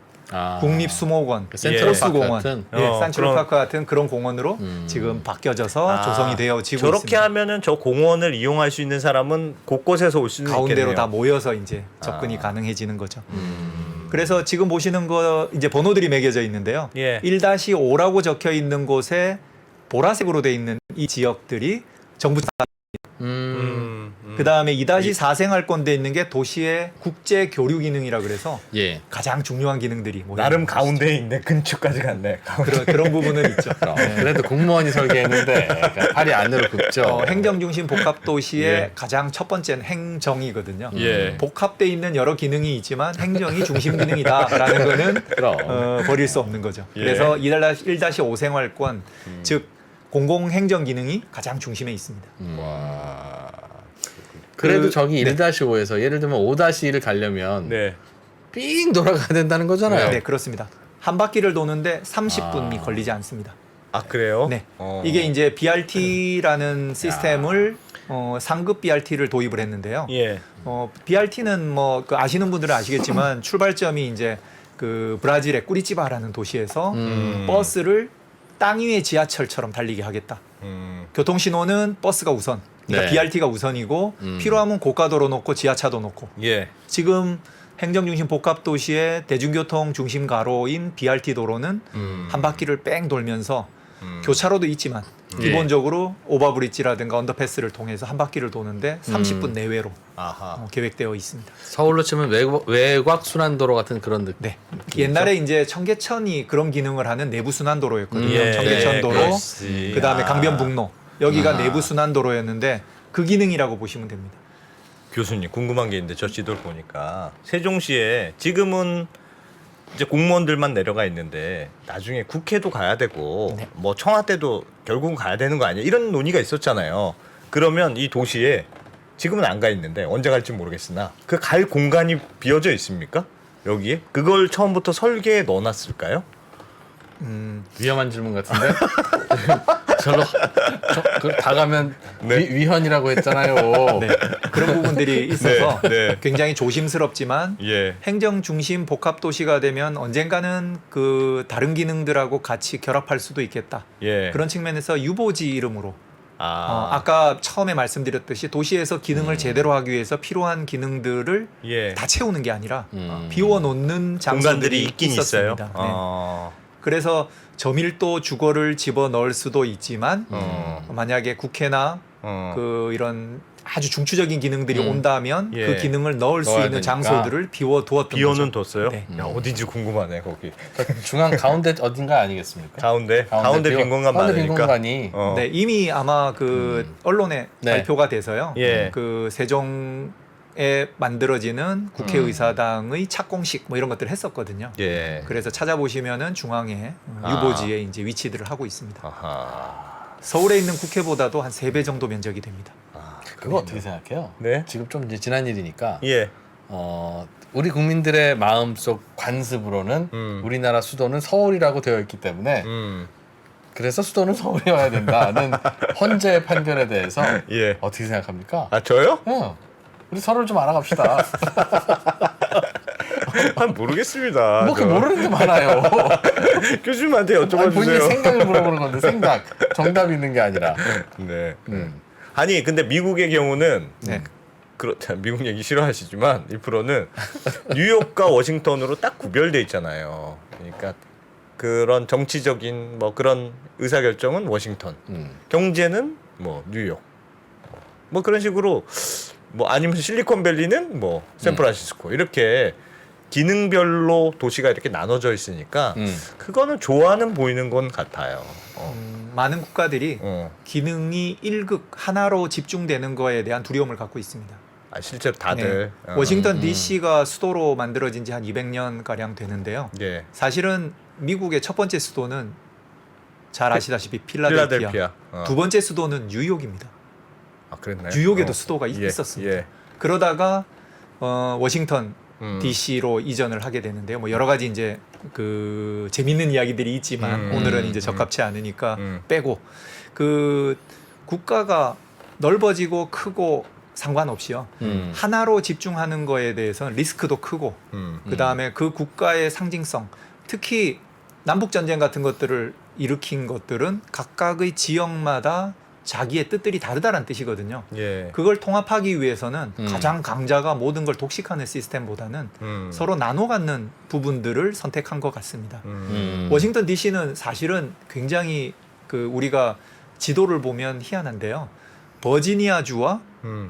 Speaker 3: 국립수목원,
Speaker 2: 센트럴파크
Speaker 3: 호수공원,
Speaker 2: 같은?
Speaker 3: 센트럴파크 같은 그런 공원으로 지금 바뀌어져서 조성이 되어지고
Speaker 1: 저렇게
Speaker 3: 있습니다.
Speaker 1: 하면은 저 공원을 이용할 수 있는 사람은 곳곳에서 올 수는
Speaker 3: 가운데로
Speaker 1: 있겠네요.
Speaker 3: 다 모여서 이제 접근이 가능해지는 거죠. 그래서 지금 보시는 거 이제 번호들이 매겨져 있는데요.
Speaker 1: 예.
Speaker 3: 1-5라고 적혀 있는 곳에 보라색으로 돼 있는 이 지역들이 정부 그다음에 2-4 생활권 돼 있는 게 도시의 국제 교류 기능이라 그래서
Speaker 2: 예.
Speaker 3: 가장 중요한 기능들이 모여
Speaker 1: 나름
Speaker 3: 있는
Speaker 1: 가운데에 있네. 근처까지 갔네.
Speaker 3: 그런 부분은 있죠.
Speaker 2: 그래도 공무원이 설계했는데 그러니까 팔이 안으로 굽죠.
Speaker 3: 행정중심 복합도시의
Speaker 1: 예.
Speaker 3: 가장 첫 번째는 행정이거든요.
Speaker 1: 예.
Speaker 3: 복합돼 있는 여러 기능이 있지만 행정이 중심 기능이다라는 거는
Speaker 2: 그럼.
Speaker 3: 버릴 수 없는 거죠.
Speaker 1: 예.
Speaker 3: 그래서 1-5 생활권 즉 공공행정 기능이 가장 중심에 있습니다.
Speaker 2: 그래도 저기 1-5에서 예를 들면 5-1을 가려면
Speaker 1: 네.
Speaker 2: 삥 돌아가야 된다는 거잖아요.
Speaker 3: 네, 그렇습니다. 한 바퀴를 도는데 30분이 걸리지 않습니다.
Speaker 1: 아 그래요?
Speaker 3: 네, 이게 이제 BRT라는 시스템을 상급 BRT를 도입을 했는데요.
Speaker 1: 예.
Speaker 3: BRT는 뭐 그 아시는 분들은 아시겠지만 출발점이 이제 그 브라질의 꾸리치바라는 도시에서 버스를 땅 위의 지하철처럼 달리게 하겠다. 교통 신호는 버스가 우선. 그러니까
Speaker 2: 네.
Speaker 3: BRT가 우선이고 필요하면 고가도로 놓고 지하차도 놓고.
Speaker 1: 예.
Speaker 3: 지금 행정중심 복합도시의 대중교통 중심 가로인 BRT 도로는 한 바퀴를 뺑 돌면서 교차로도 있지만 기본적으로 오버브리지라든가 언더패스를 통해서 한 바퀴를 도는데 30분 내외로 계획되어 있습니다.
Speaker 2: 서울로 치면 외곽 순환도로 같은 그런 느낌.
Speaker 3: 네. 옛날에 이제 청계천이 그런 기능을 하는 내부 순환도로였거든요.
Speaker 1: 예.
Speaker 3: 청계천도로,
Speaker 1: 그렇지.
Speaker 3: 그다음에 강변북로 여기가 내부 순환도로였는데 그 기능이라고 보시면 됩니다.
Speaker 1: 교수님 궁금한 게 있는데 저 지도를 보니까 세종시에 지금은 이제 공무원들만 내려가 있는데 나중에 국회도 가야 되고 뭐 청와대도 결국은 가야 되는 거 아니야? 이런 논의가 있었잖아요. 그러면 이 도시에 지금은 안 가 있는데 언제 갈지 모르겠으나 그 갈 공간이 비어져 있습니까? 여기에? 그걸 처음부터 설계에 넣어놨을까요?
Speaker 2: 위험한 질문 같은데. 절로 다 가면 위헌이라고 했잖아요.
Speaker 3: 네. 그런 부분들이 있어서
Speaker 1: 네.
Speaker 3: 굉장히 조심스럽지만
Speaker 1: 예.
Speaker 3: 행정 중심 복합 도시가 되면 언젠가는 그 다른 기능들하고 같이 결합할 수도 있겠다.
Speaker 1: 예.
Speaker 3: 그런 측면에서 유보지 이름으로
Speaker 1: 아.
Speaker 3: 아까 처음에 말씀드렸듯이 도시에서 기능을 제대로 하기 위해서 필요한 기능들을
Speaker 1: 예.
Speaker 3: 다 채우는 게 아니라 비워놓는 장소들이
Speaker 1: 공간들이 있긴 있어요.
Speaker 3: 있었습니다. 네. 그래서 저밀도 주거를 집어 넣을 수도 있지만 만약에 국회나 그 이런 아주 중추적인 기능들이 온다면
Speaker 1: 예.
Speaker 3: 그 기능을 넣을 수
Speaker 2: 넣어야
Speaker 3: 있는
Speaker 2: 되니까.
Speaker 3: 장소들을 비워두었던
Speaker 1: 비워는
Speaker 3: 거죠.
Speaker 1: 뒀어요?
Speaker 3: 네.
Speaker 1: 야, 어딘지 궁금하네 거기.
Speaker 2: 중앙 가운데 어딘가 아니겠습니까?
Speaker 1: 가운데 빈 공간
Speaker 2: 가운데 빈
Speaker 1: 많으니까.
Speaker 2: 공간이
Speaker 3: 네, 이미 아마 그 언론에
Speaker 2: 네.
Speaker 3: 발표가 돼서요.
Speaker 1: 예.
Speaker 3: 그 세종에 만들어지는 국회의사당의 착공식 뭐 이런 것들을 했었거든요.
Speaker 1: 예.
Speaker 3: 그래서 찾아보시면은 중앙에 유보지에 이제 위치들을 하고 있습니다.
Speaker 1: 아하.
Speaker 3: 서울에 있는 국회보다도 한 3배 정도 면적이 됩니다.
Speaker 2: 그거 어떻게 생각해요?
Speaker 1: 네.
Speaker 2: 지금 좀 이제 지난 일이니까
Speaker 1: 예.
Speaker 2: 우리 국민들의 마음속 관습으로는 우리나라 수도는 서울이라고 되어 있기 때문에 그래서 수도는 서울이어야 된다는 헌재 판결에 대해서
Speaker 1: 예.
Speaker 2: 어떻게 생각합니까?
Speaker 1: 아 저요?
Speaker 2: 우리 서로를 좀 알아갑시다.
Speaker 1: 모르겠습니다.
Speaker 2: 뭐 그렇게 모르는 게 많아요.
Speaker 1: 교수님한테
Speaker 2: 아니,
Speaker 1: 여쭤봐
Speaker 2: 본인의
Speaker 1: 주세요.
Speaker 2: 생각을 물어보는 건데 생각 정답이 있는 게 아니라.
Speaker 1: 네. 아니 근데 미국의 경우는
Speaker 3: 네.
Speaker 1: 그렇다. 미국 얘기 싫어하시지만 이 프로는 뉴욕과 워싱턴으로 딱 구별돼 있잖아요. 그러니까 그런 정치적인 뭐 그런 의사 결정은 워싱턴, 경제는 뭐 뉴욕, 뭐 그런 식으로 뭐 아니면 실리콘밸리는 뭐 샌프란시스코 이렇게 기능별로 도시가 이렇게 나눠져 있으니까 그거는 좋아는 보이는 건 같아요.
Speaker 3: 많은 국가들이 기능이 1극 하나로 집중되는 거에 대한 두려움을 갖고 있습니다.
Speaker 1: 아, 실제로 다들
Speaker 3: 워싱턴 DC가 수도로 만들어진 지 한 200년 가량 되는데요.
Speaker 1: 예.
Speaker 3: 사실은 미국의 첫 번째 수도는 잘 아시다시피 필라델피아. 두 번째 수도는 뉴욕입니다.
Speaker 1: 아, 그랬나요?
Speaker 3: 뉴욕에도 수도가
Speaker 1: 예,
Speaker 3: 있었습니다.
Speaker 1: 예.
Speaker 3: 그러다가 워싱턴 DC로 이전을 하게 되는데요. 뭐 여러 가지 이제 그 재밌는 이야기들이 있지만 오늘은 이제 적합치 않으니까 빼고 그 국가가 넓어지고 크고 상관없이요. 하나로 집중하는 거에 대해서는 리스크도 크고 그다음에 그 국가의 상징성, 특히 남북 전쟁 같은 것들을 일으킨 것들은 각각의 지역마다 자기의 뜻들이 다르다는 뜻이거든요.
Speaker 1: 예.
Speaker 3: 그걸 통합하기 위해서는 가장 강자가 모든 걸 독식하는 시스템보다는 서로 나눠 갖는 부분들을 선택한 것 같습니다. 워싱턴 DC는 사실은 굉장히 그 우리가 지도를 보면 희한한데요. 버지니아주와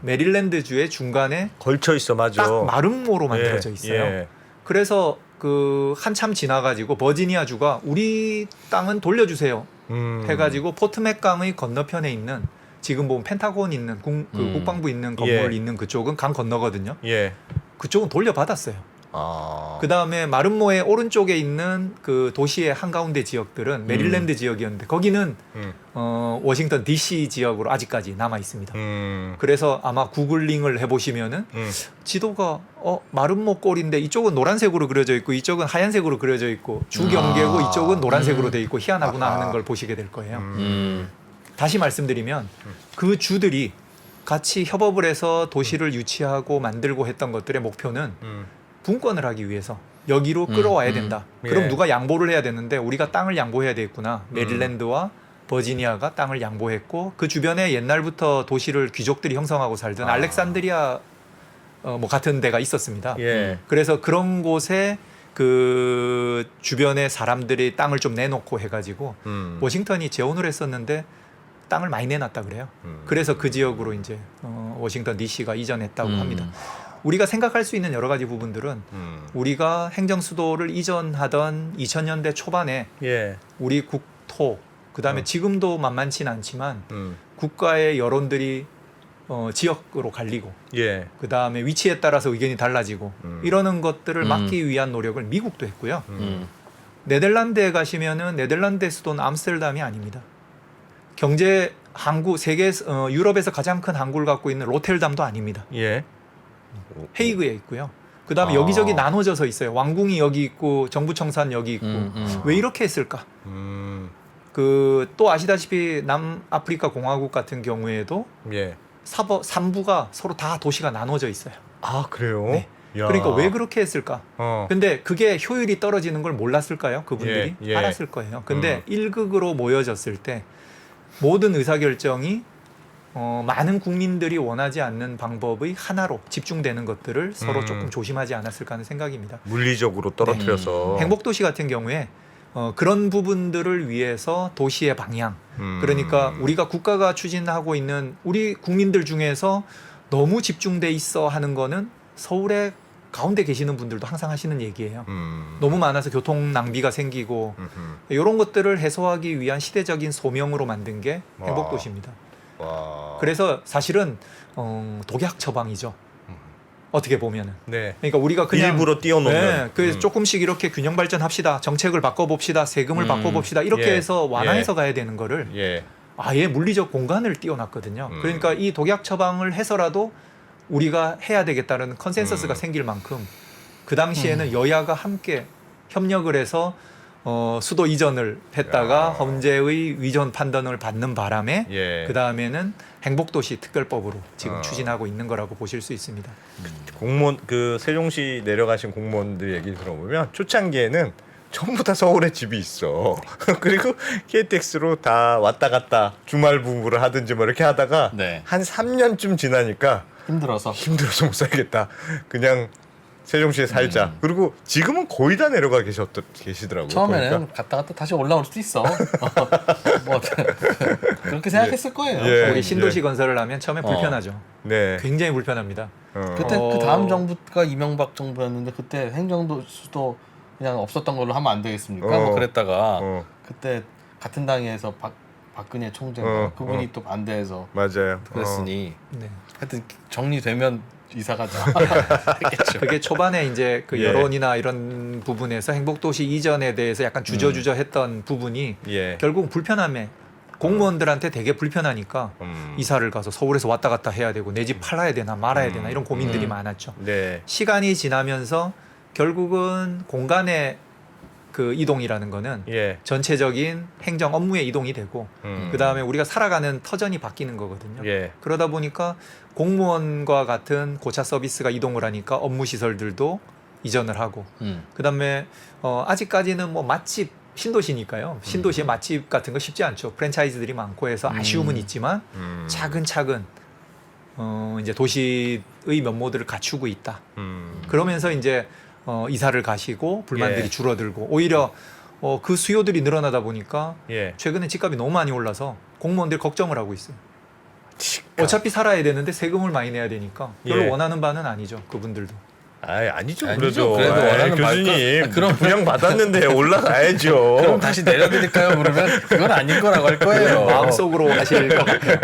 Speaker 3: 메릴랜드주의 중간에
Speaker 1: 걸쳐 있어, 맞아.
Speaker 3: 딱 마름모로 만들어져 있어요.
Speaker 1: 예.
Speaker 3: 그래서 그 한참 지나가지고 버지니아주가 우리 땅은 돌려주세요. 해가지고 포트맥 강의 건너편에 있는 지금 보면 펜타곤 있는 국방부 있는 건물
Speaker 1: 예.
Speaker 3: 있는 그쪽은 강 건너거든요.
Speaker 1: 예.
Speaker 3: 그쪽은 돌려받았어요.
Speaker 1: 아.
Speaker 3: 그 다음에 마름모의 오른쪽에 있는 그 도시의 한가운데 지역들은 메릴랜드 지역이었는데 거기는 워싱턴 DC 지역으로 아직까지 남아 있습니다. 그래서 아마 구글링을 해보시면은 지도가 마름모 꼴인데 이쪽은 노란색으로 그려져 있고 이쪽은 하얀색으로 그려져 있고 주경계고 이쪽은 노란색으로 돼 있고 희한하구나 하는 걸 보시게 될 거예요. 다시 말씀드리면 그 주들이 같이 협업을 해서 도시를 유치하고 만들고 했던 것들의 목표는 분권을 하기 위해서 여기로 끌어와야 된다. 그럼
Speaker 1: 예.
Speaker 3: 누가 양보를 해야 되는데 우리가 땅을 양보해야 되겠구나. 메릴랜드와 버지니아가 땅을 양보했고 그 주변에 옛날부터 도시를 귀족들이 형성하고 살던 알렉산드리아 뭐 같은 데가 있었습니다.
Speaker 1: 예.
Speaker 3: 그래서 그런 곳에 그 주변에 사람들이 땅을 좀 내놓고 해가지고 워싱턴이 재혼을 했었는데 땅을 많이 내놨다 그래요. 그래서 그 지역으로 이제 워싱턴 DC가 이전했다고 합니다. 우리가 생각할 수 있는 여러 가지 부분들은 우리가 행정 수도를 이전하던 2000년대 초반에
Speaker 1: 예.
Speaker 3: 우리 국토 그다음에 지금도 만만치는 않지만 국가의 여론들이 지역으로 갈리고
Speaker 1: 예.
Speaker 3: 그다음에 위치에 따라서 의견이 달라지고 이러는 것들을 막기 위한 노력을 미국도 했고요. 네덜란드에 가시면은 네덜란드의 수도는 암스테르담이 아닙니다. 경제 항구 세계 유럽에서 가장 큰 항구를 갖고 있는 로텔담도 아닙니다.
Speaker 1: 예.
Speaker 3: 헤이그에 있고요. 그다음에 여기저기 나눠져서 있어요. 왕궁이 여기 있고 정부청산 여기 있고 왜 이렇게 했을까? 그 또 아시다시피 남아프리카 공화국 같은 경우에도
Speaker 1: 예.
Speaker 3: 삼부가 서로 다 도시가 나눠져 있어요.
Speaker 1: 아, 그래요?
Speaker 3: 네.
Speaker 1: 야.
Speaker 3: 그러니까 왜 그렇게 했을까? 근데 그게 효율이 떨어지는 걸 몰랐을까요? 그분들이
Speaker 1: 예, 예.
Speaker 3: 알았을 거예요. 근데 일극으로 모여졌을 때 모든 의사결정이 많은 국민들이 원하지 않는 방법의 하나로 집중되는 것들을 서로 조금 조심하지 않았을까 하는 생각입니다.
Speaker 1: 물리적으로 떨어뜨려서
Speaker 3: 행복도시 같은 경우에 그런 부분들을 위해서 도시의 방향, 그러니까 우리가 국가가 추진하고 있는 우리 국민들 중에서 너무 집중돼 있어 하는 거는 서울에 가운데 계시는 분들도 항상 하시는 얘기예요. 너무 많아서 교통 낭비가 생기고 이런 것들을 해소하기 위한 시대적인 소명으로 만든 게 행복도시입니다. 그래서 사실은 독약 처방이죠. 어떻게 보면은.
Speaker 1: 네.
Speaker 3: 그러니까 우리가 그냥
Speaker 1: 일부러 띄워놓는.
Speaker 3: 네, 그 조금씩 이렇게 균형 발전합시다. 정책을 바꿔봅시다. 세금을 바꿔봅시다. 이렇게
Speaker 1: 예.
Speaker 3: 해서 완화해서
Speaker 1: 예.
Speaker 3: 가야 되는 거를
Speaker 1: 예.
Speaker 3: 아예 물리적 공간을 띄워놨거든요. 그러니까 이 독약 처방을 해서라도 우리가 해야 되겠다는 컨센서스가 생길 만큼 그 당시에는 여야가 함께 협력을 해서 수도 이전을 했다가 헌재의 위전 판단을 받는 바람에
Speaker 1: 예.
Speaker 3: 그 다음에는 행복도시 특별법으로 지금 추진하고 있는 거라고 보실 수 있습니다.
Speaker 1: 공무원 그 세종시 내려가신 공무원들 얘기 들어보면 초창기에는 전부 다 서울에 집이 있어. 그리고 KTX로 다 왔다 갔다 주말 부부를 하든지 뭐 이렇게 하다가
Speaker 2: 네.
Speaker 1: 한 3년쯤 지나니까
Speaker 2: 힘들어서
Speaker 1: 못 살겠다. 그냥 세종시에 살자. 그리고 지금은 거의 다 내려가 계시더라고요.
Speaker 2: 처음에는
Speaker 1: 보니까.
Speaker 2: 갔다가 또 다시 올라올 수도 있어. 뭐 그렇게 생각했을 거예요.
Speaker 1: 예.
Speaker 3: 우리 신도시 건설을 하면 처음에 불편하죠.
Speaker 1: 네.
Speaker 3: 굉장히 불편합니다.
Speaker 2: 그때 그 다음 정부가 이명박 정부였는데 그때 행정도시도 그냥 없었던 걸로 하면 안 되겠습니까? 뭐 그랬다가 그때 같은 당에서 박근혜 총재가 그분이 또 반대해서
Speaker 1: 맞아요.
Speaker 2: 그랬으니
Speaker 3: 네.
Speaker 2: 하여튼 정리되면 이사 가자.
Speaker 3: 그게 초반에 이제 그
Speaker 1: 예.
Speaker 3: 여론이나 이런 부분에서 행복도시 이전에 대해서 약간 주저주저했던 부분이
Speaker 1: 예.
Speaker 3: 결국 불편함에 공무원들한테 되게 불편하니까 이사를 가서 서울에서 왔다 갔다 해야 되고 내 집 팔아야 되나 말아야 되나 이런 고민들이 많았죠.
Speaker 1: 네.
Speaker 3: 시간이 지나면서 결국은 공간의 그 이동이라는 거는
Speaker 1: 예.
Speaker 3: 전체적인 행정 업무의 이동이 되고 그 다음에 우리가 살아가는 터전이 바뀌는 거거든요.
Speaker 1: 예.
Speaker 3: 그러다 보니까 공무원과 같은 고차 서비스가 이동을 하니까 업무 시설들도 이전을 하고 그 다음에 아직까지는 뭐 맛집 신도시니까요. 신도시의 맛집 같은 거 쉽지 않죠. 프랜차이즈들이 많고 해서 아쉬움은 있지만 차근차근 이제 도시의 면모들을 갖추고 있다. 그러면서 이제 이사를 가시고 불만들이
Speaker 1: 예.
Speaker 3: 줄어들고 오히려 그 수요들이 늘어나다 보니까
Speaker 1: 예.
Speaker 3: 최근에 집값이 너무 많이 올라서 공무원들이 걱정을 하고 있어요. 어차피 살아야 되는데 세금을 많이 내야 되니까 별로
Speaker 1: 예.
Speaker 3: 원하는 바는 아니죠. 그분들도.
Speaker 1: 아니죠.
Speaker 2: 아니죠.
Speaker 1: 그래도
Speaker 2: 그래도 원하는
Speaker 1: 교수님
Speaker 2: 그럼
Speaker 1: 분양 받았는데 올라가야죠.
Speaker 2: 그럼 다시 내려드릴까요? 그러면 그건 아닌 거라고 할 거예요.
Speaker 3: 마음속으로 하실 것 같아요.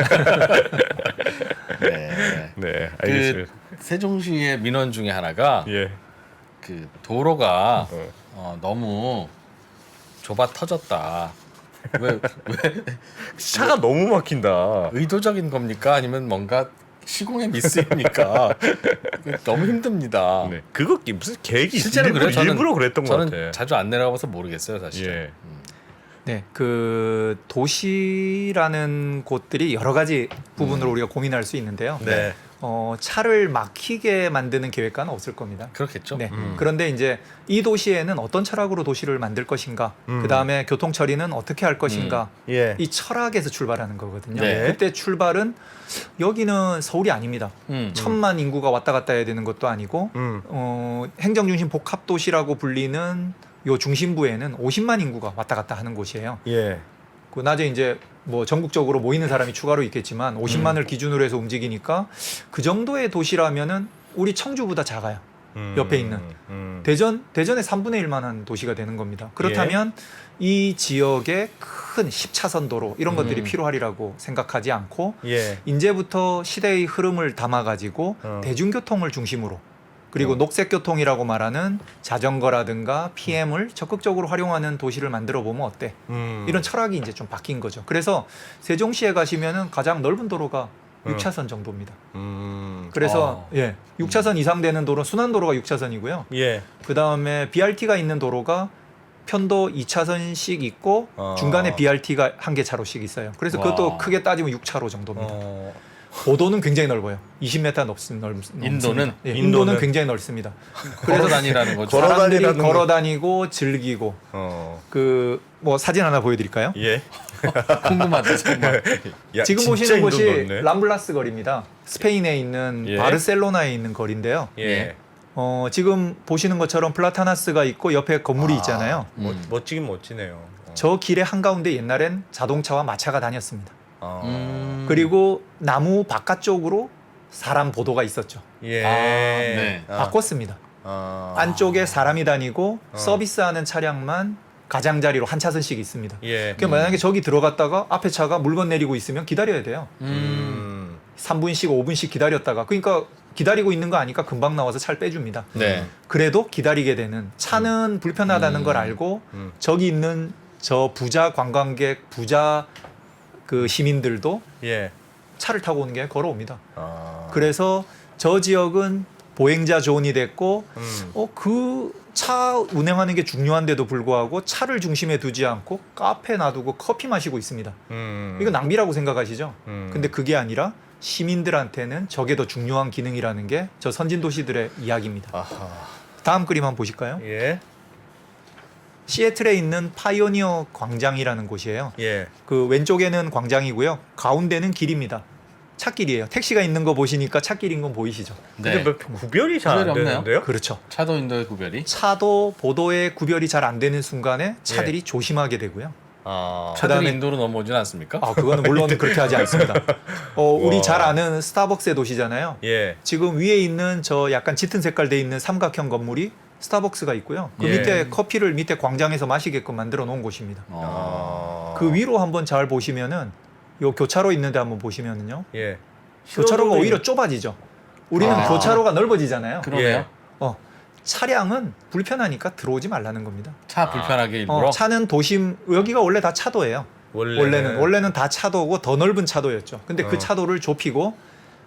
Speaker 2: 네.
Speaker 1: 네, 알겠습니다.
Speaker 2: 그 세종시의 민원 중에 하나가
Speaker 1: 예.
Speaker 2: 그 도로가 너무 좁아 터졌다. 왜
Speaker 1: 차가 너무 막힌다.
Speaker 2: 의도적인 겁니까? 아니면 뭔가 시공의 미스입니까? 너무 힘듭니다.
Speaker 1: 네. 그거 무슨 계획이
Speaker 2: 실제로 그래요.
Speaker 1: 일부러 그랬던 것
Speaker 2: 저는
Speaker 1: 같아.
Speaker 2: 자주 안 내려가봐서 모르겠어요, 사실.
Speaker 1: 예.
Speaker 3: 네, 그 도시라는 곳들이 여러 가지 부분으로 우리가 고민할 수 있는데요.
Speaker 1: 네.
Speaker 3: 차를 막히게 만드는 계획과는 없을 겁니다.
Speaker 2: 그렇겠죠.
Speaker 3: 네. 그런데 이제 이 도시에는 어떤 철학으로 도시를 만들 것인가, 그 다음에 교통 처리는 어떻게 할 것인가,
Speaker 1: 예.
Speaker 3: 이 철학에서 출발하는 거거든요.
Speaker 2: 네.
Speaker 3: 그때 출발은 여기는 서울이 아닙니다. 1,000만 인구가 왔다 갔다 해야 되는 것도 아니고 행정중심 복합도시라고 불리는 요 중심부에는 50만 인구가 왔다 갔다 하는 곳이에요.
Speaker 1: 예.
Speaker 3: 그 낮에 이제 뭐 전국적으로 모이는 사람이 추가로 있겠지만 50만을 기준으로 해서 움직이니까 그 정도의 도시라면은 우리 청주보다 작아요. 옆에 있는 대전의 3분의 1만한 도시가 되는 겁니다. 그렇다면 이 지역에 큰 10차선 도로 이런 것들이 필요하리라고 생각하지 않고
Speaker 1: 예.
Speaker 3: 이제부터 시대의 흐름을 담아가지고 대중교통을 중심으로 그리고 녹색교통이라고 말하는 자전거라든가 PM을 적극적으로 활용하는 도시를 만들어 보면 어때? 이런 철학이 이제 좀 바뀐 거죠. 그래서 세종시에 가시면은 가장 넓은 도로가 6차선 정도입니다. 그래서 예, 6차선 이상 되는 도로 순환도로가 6차선이고요.
Speaker 1: 예.
Speaker 3: 그 다음에 BRT가 있는 도로가 편도 2차선씩 있고 중간에 BRT가 한 개 차로씩 있어요. 그래서 그것도 크게 따지면 6차로 정도입니다. 보도는 굉장히 넓어요. 20m 넓습니다.
Speaker 2: 인도는?
Speaker 3: 예,
Speaker 1: 인도는
Speaker 3: 인도는 굉장히 넓습니다.
Speaker 2: 걸어 다니라는 거죠.
Speaker 3: 사람들이 걸어 다니고 즐기고 그 뭐 사진 하나 보여드릴까요?
Speaker 1: 예.
Speaker 2: 궁금하다 정말.
Speaker 1: 야,
Speaker 3: 지금
Speaker 1: 진짜
Speaker 3: 보시는 곳이
Speaker 1: 인도 넓네.
Speaker 3: 람블라스 거리입니다. 스페인에 있는
Speaker 1: 예.
Speaker 3: 바르셀로나에 있는 거리인데요.
Speaker 1: 예.
Speaker 3: 지금 보시는 것처럼 플라타나스가 있고 옆에 건물이 있잖아요.
Speaker 1: 멋지긴 멋지네요.
Speaker 3: 저 길의 한가운데 옛날엔 자동차와 마차가 다녔습니다.
Speaker 1: 아.
Speaker 3: 그리고 나무 바깥쪽으로 사람 보도가 있었죠.
Speaker 1: 예.
Speaker 2: 네.
Speaker 3: 바꿨습니다.
Speaker 1: 아.
Speaker 3: 안쪽에 사람이 다니고 서비스하는 차량만 가장자리로 한 차선씩 있습니다.
Speaker 1: 예.
Speaker 3: 그러니까 만약에 저기 들어갔다가 앞에 차가 물건 내리고 있으면 기다려야 돼요. 3분씩 5분씩 기다렸다가 그러니까 기다리고 있는 거 아니까 금방 나와서 차를 빼줍니다.
Speaker 2: 네.
Speaker 3: 그래도 기다리게 되는 차는 불편하다는 걸 알고 저기 있는 저 부자 관광객 부자 그 시민들도
Speaker 1: 예.
Speaker 3: 차를 타고 오는 게 걸어옵니다.
Speaker 1: 아.
Speaker 3: 그래서 저 지역은 보행자 존이 됐고 그 차 운행하는 게 중요한데도 불구하고 차를 중심에 두지 않고 카페 놔두고 커피 마시고 있습니다. 이거 낭비라고 생각하시죠? 근데 그게 아니라 시민들한테는 저게 더 중요한 기능이라는 게 저 선진 도시들의 이야기입니다.
Speaker 1: 아하.
Speaker 3: 다음 그림 한번 보실까요?
Speaker 1: 예.
Speaker 3: 시애틀에 있는 파이오니어 광장이라는 곳이에요.
Speaker 1: 예.
Speaker 3: 그 왼쪽에는 광장이고요. 가운데는 길입니다. 찻길이에요. 택시가 있는 거 보시니까 찻길인 건 보이시죠?
Speaker 1: 근데
Speaker 2: 네.
Speaker 1: 뭐 구별이 잘 안
Speaker 2: 구별이 없네요.
Speaker 1: 되는데요?
Speaker 3: 그렇죠.
Speaker 2: 차도 인도의 구별이.
Speaker 3: 차도 보도의 구별이 잘 안 되는 순간에 차들이 조심하게 되고요.
Speaker 1: 아.
Speaker 2: 차들이
Speaker 3: 그다음에-
Speaker 2: 인도로 넘어오진 않습니까?
Speaker 3: 그거는 물론 그렇게 하지 않습니다. 우리 잘 아는 스타벅스의 도시잖아요.
Speaker 1: 예.
Speaker 3: 지금 위에 있는 저 약간 짙은 색깔 돼 있는 삼각형 건물이 스타벅스가 있고요. 그
Speaker 1: 예.
Speaker 3: 밑에 커피를 밑에 광장에서 마시게끔 만들어 놓은 곳입니다.
Speaker 1: 아.
Speaker 3: 그 위로 한번 잘 보시면은 요 교차로 있는데 한번 보시면은요.
Speaker 1: 예.
Speaker 3: 교차로가 오히려 좁아지죠. 우리는
Speaker 2: 아.
Speaker 3: 교차로가 넓어지잖아요.
Speaker 2: 그러네요.
Speaker 1: 예.
Speaker 3: 차량은 불편하니까 들어오지 말라는 겁니다.
Speaker 2: 차 불편하게 일부러.
Speaker 3: 차는 도심 여기가 원래 다 차도예요. 원래는 다 차도고 더 넓은 차도였죠. 근데 그 차도를 좁히고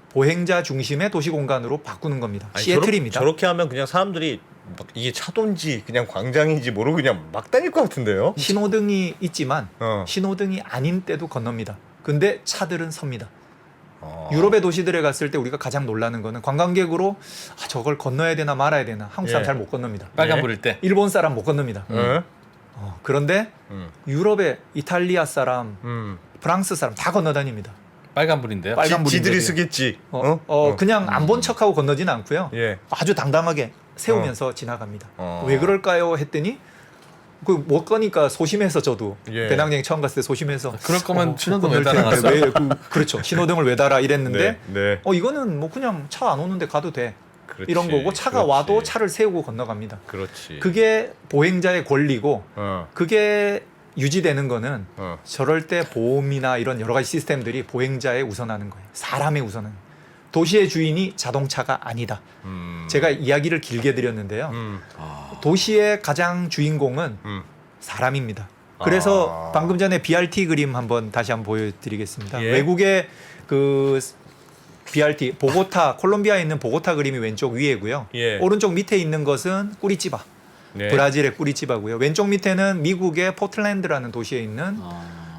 Speaker 3: 보행자 중심의 도시 공간으로 바꾸는 겁니다.
Speaker 1: 아니,
Speaker 3: 시애틀입니다.
Speaker 1: 저렇게 하면 그냥 사람들이 막 이게 차도인지 그냥 광장인지 모르고 그냥 막 다닐 것 같은데요.
Speaker 3: 신호등이 있지만
Speaker 1: 어.
Speaker 3: 신호등이 아닌 때도 건넙니다. 근데 차들은 섭니다.
Speaker 1: 어.
Speaker 3: 유럽의 도시들에 갔을 때 우리가 가장 놀라는 거는 관광객으로 저걸 건너야 되나 말아야 되나 한국 사람
Speaker 1: 예.
Speaker 3: 잘 못 건넙니다.
Speaker 2: 빨간
Speaker 1: 예.
Speaker 2: 불일 때.
Speaker 3: 일본 사람 못 건넙니다.
Speaker 1: 예?
Speaker 3: 그런데
Speaker 1: 음.
Speaker 3: 유럽의 이탈리아 사람,
Speaker 1: 음.
Speaker 3: 프랑스 사람 다 건너다닙니다.
Speaker 2: 빨간 불인데요.
Speaker 3: 빨간 불인데
Speaker 1: 지들이 쓰겠지.
Speaker 3: 그냥 안 본 척하고 건너지는 않고요.
Speaker 1: 예.
Speaker 3: 아주 당당하게 세우면서 지나갑니다.
Speaker 1: 어.
Speaker 3: 왜 그럴까요? 했더니 그 못 가니까 소심해서 저도
Speaker 1: 예.
Speaker 3: 배낭여행 처음 갔을 때 소심해서
Speaker 2: 그럴 거면 신호등
Speaker 3: 건널
Speaker 2: 왜 달아놨어?
Speaker 3: 텐데 그렇죠. 신호등을 왜 달아 이랬는데
Speaker 1: 네. 네.
Speaker 3: 이거는 뭐 그냥 차 안 오는데 가도 돼.
Speaker 1: 그렇지,
Speaker 3: 이런 거고 차가
Speaker 1: 그렇지.
Speaker 3: 와도 차를 세우고 건너갑니다.
Speaker 1: 그렇지.
Speaker 3: 그게 보행자의 권리고
Speaker 1: 어.
Speaker 3: 그게 유지되는 거는
Speaker 1: 어.
Speaker 3: 저럴 때 보험이나 이런 여러 가지 시스템들이 보행자에 우선하는 거예요. 사람에 우선은. 도시의 주인이 자동차가 아니다. 제가 이야기를 길게 드렸는데요. 도시의 가장 주인공은 사람입니다. 그래서 방금 전에 BRT 그림 다시 한번 보여드리겠습니다.
Speaker 1: 예.
Speaker 3: 외국의 그 BRT 보고타 콜롬비아에 있는 보고타 그림이 왼쪽 위에고요.
Speaker 1: 예.
Speaker 3: 오른쪽 밑에 있는 것은 꾸리찌바.
Speaker 1: 네.
Speaker 3: 브라질의 꾸리찌바고요. 왼쪽 밑에는 미국의 포틀랜드라는 도시에 있는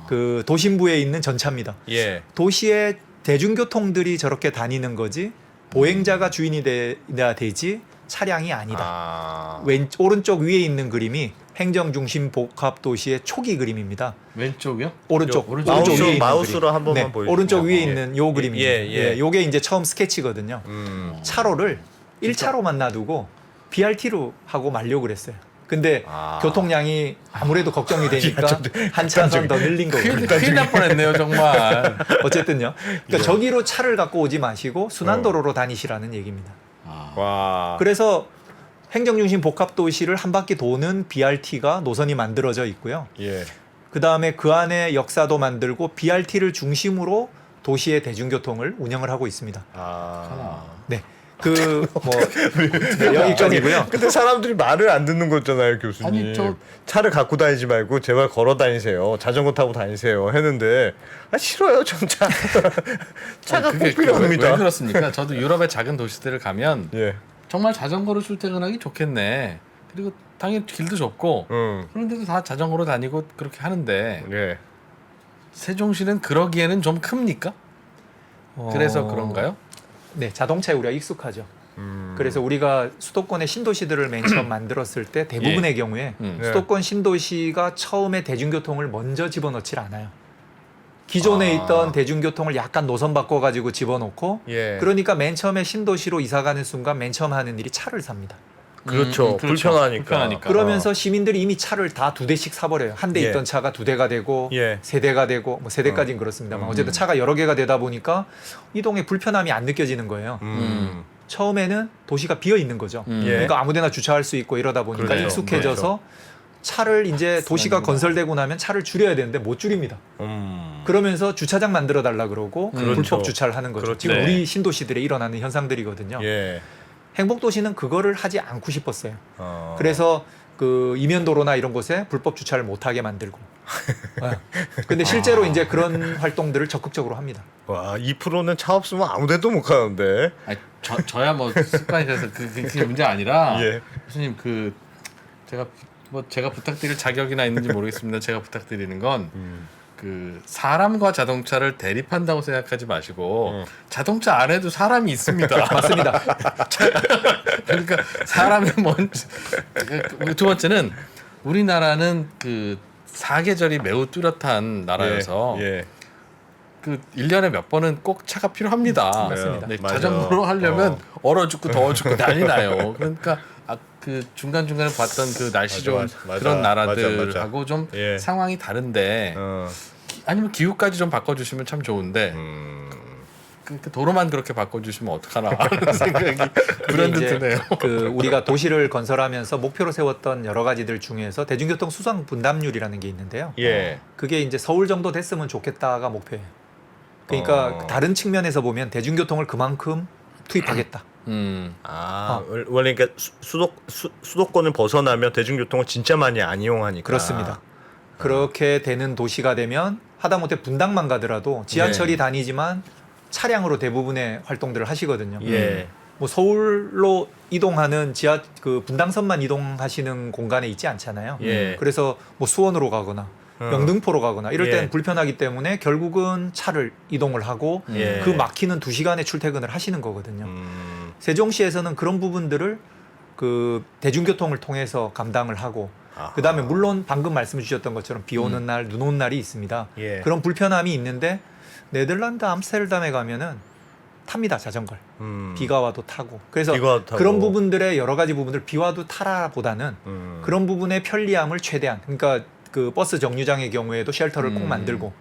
Speaker 3: 그 도심부에 있는 전차입니다.
Speaker 1: 예.
Speaker 3: 도시의 대중교통들이 저렇게 다니는 거지 보행자가 주인이 돼야 되지 차량이 아니다.
Speaker 1: 아.
Speaker 3: 오른쪽 위에 있는 그림이 행정중심 복합도시의 초기 그림입니다.
Speaker 2: 왼쪽이요?
Speaker 3: 오른쪽
Speaker 2: 오른쪽
Speaker 3: 오른쪽 위에 있는
Speaker 1: 마우스로
Speaker 3: 그림.
Speaker 1: 한 번만 보여주세요.
Speaker 3: 오른쪽 위에
Speaker 1: 예.
Speaker 3: 있는 요 그림입니다.
Speaker 1: 예.
Speaker 3: 요게 이제 처음 스케치거든요. 차로를 1차로만 놔두고 BRT로 하고 말려고 그랬어요. 근데 교통량이 아무래도 걱정이 되니까 한 차선 더 늘린 거고요.
Speaker 2: 큰일 날 뻔했네요 정말.
Speaker 3: 어쨌든요. 그러니까 저기로 차를 갖고 오지 마시고 순환도로로 다니시라는 얘기입니다.
Speaker 1: 와.
Speaker 3: 그래서 행정중심 복합도시를 한 바퀴 도는 BRT가 노선이 만들어져 있고요.
Speaker 1: 예.
Speaker 3: 그 다음에 그 안에 역사도 만들고 BRT를 중심으로 도시의 대중교통을 운영을 하고 있습니다. 네. 여기까지고요.
Speaker 1: 근데 사람들이 말을 안 듣는 거잖아요, 교수님.
Speaker 2: 아니,
Speaker 1: 차를 갖고 다니지 말고 제발 걸어 다니세요. 자전거 타고 다니세요. 했는데 싫어요, 전 차. 차가 꼭 필요합니다.
Speaker 2: 왜 그렇습니까? 저도 유럽의 작은 도시들을 가면
Speaker 1: 예.
Speaker 2: 정말 자전거로 출퇴근하기 좋겠네. 그리고 당연히 길도 좁고 그런데도 다 자전거로 다니고 그렇게 하는데
Speaker 1: 예.
Speaker 2: 세종시는 그러기에는 좀 큽니까? 그래서 그런가요?
Speaker 3: 네, 자동차에 우리가 익숙하죠. 그래서 우리가 수도권의 신도시들을 맨 처음 만들었을 때 대부분의 경우에
Speaker 2: 네.
Speaker 3: 수도권 신도시가 처음에 대중교통을 먼저 집어넣질 않아요. 기존에 있던 대중교통을 약간 노선 바꿔가지고 집어넣고
Speaker 1: 예.
Speaker 3: 그러니까 맨 처음에 신도시로 이사 가는 순간 맨 처음 하는 일이 차를 삽니다.
Speaker 1: 그렇죠.
Speaker 2: 그렇죠.
Speaker 1: 불편하니까.
Speaker 2: 불편하니까.
Speaker 3: 그러면서 시민들이 이미 차를 다 2대씩 사버려요. 한 대
Speaker 1: 예.
Speaker 3: 있던 차가 2대가 되고
Speaker 1: 예.
Speaker 3: 3대가 되고 뭐 3대까지는 그렇습니다만 어쨌든 차가 여러 개가 되다 보니까 이동의 불편함이 안 느껴지는 거예요. 처음에는 도시가 비어 있는 거죠.
Speaker 1: 예.
Speaker 3: 그러니까 아무데나 주차할 수 있고 이러다 보니까
Speaker 1: 그렇죠.
Speaker 3: 익숙해져서 차를 이제 도시가 건설되고 나면 차를 줄여야 되는데 못 줄입니다. 그러면서 주차장 만들어 달라 그러고
Speaker 1: 그렇죠.
Speaker 3: 불법 주차를 하는 거죠.
Speaker 1: 그렇죠.
Speaker 3: 지금
Speaker 2: 네.
Speaker 3: 우리 신도시들에 일어나는 현상들이거든요.
Speaker 1: 예.
Speaker 3: 행복도시는 그거를 하지 않고 싶었어요.
Speaker 1: 어.
Speaker 3: 그래서 그 이면도로나 이런 곳에 불법 주차를 못하게 만들고. 근데 실제로 이제 그런 활동들을 적극적으로 합니다.
Speaker 1: 와, 2%는 차 없으면 아무데도 못 가는데.
Speaker 2: 아니, 저야 뭐 습관이 돼서 그게 문제 아니라
Speaker 1: 예.
Speaker 2: 교수님 그 제가 부탁드릴 자격이나 있는지 모르겠습니다. 제가 부탁드리는 건 그 사람과 자동차를 대립한다고 생각하지 마시고 자동차 안에도 사람이 있습니다.
Speaker 3: 맞습니다.
Speaker 2: 그러니까 사람이 먼저 두 번째는 우리나라는 그 사계절이 매우 뚜렷한 나라여서
Speaker 1: 예.
Speaker 2: 그 1년에 몇 번은 꼭 차가 필요합니다.
Speaker 3: 맞습니다.
Speaker 2: 네,
Speaker 1: 맞아.
Speaker 2: 자전거로 하려면 얼어 죽고 더워 죽고 난리 나요. 그러니까 그 중간중간에 봤던 그 날씨 좋은
Speaker 1: 맞아.
Speaker 2: 그런
Speaker 1: 맞아.
Speaker 2: 나라들하고 좀
Speaker 1: 예.
Speaker 2: 상황이 다른데
Speaker 1: 어.
Speaker 2: 아니면 기후까지 좀 바꿔주시면 참 좋은데 그 도로만 그렇게 바꿔주시면 어떡하나 하는 생각이 불현듯
Speaker 3: 이제
Speaker 2: 드네요.
Speaker 3: 그 우리가 도시를 건설하면서 목표로 세웠던 여러 가지들 중에서 대중교통 수상 분담률이라는 게 있는데요.
Speaker 1: 예.
Speaker 3: 그게 이제 서울 정도 됐으면 좋겠다가 목표예요. 그러니까 다른 측면에서 보면 대중교통을 그만큼 투입하겠다.
Speaker 1: 원래 그러니까 수도권을 벗어나면 대중교통을 진짜 많이 안 이용하니까.
Speaker 3: 그렇습니다. 그렇게 되는 도시가 되면 하다못해 분당만 가더라도 지하철이 다니지만 차량으로 대부분의 활동들을 하시거든요.
Speaker 1: 예.
Speaker 3: 뭐 서울로 이동하는 그 분당선만 이동하시는 공간에 있지 않잖아요.
Speaker 1: 예.
Speaker 3: 그래서 뭐 수원으로 가거나 영등포로 가거나 이럴 때는
Speaker 1: 예.
Speaker 3: 불편하기 때문에 결국은 차를 이동을 하고
Speaker 1: 예.
Speaker 3: 그 막히는 2시간의 출퇴근을 하시는 거거든요. 세종시에서는 그런 부분들을 그 대중교통을 통해서 감당을 하고 그다음에 물론 방금 말씀 주셨던 것처럼 비 오는 날, 눈 오는 날이 있습니다.
Speaker 1: 예.
Speaker 3: 그런 불편함이 있는데 네덜란드 암스테르담에 가면은 탑니다, 자전거를. 비가 와도 타고. 그래서
Speaker 1: 비가 와도 타고.
Speaker 3: 그런 부분들의 여러 가지 부분들 비 와도 타라보다는 그런 부분의 편리함을 최대한. 그러니까 그 버스 정류장의 경우에도 쉘터를 꼭 만들고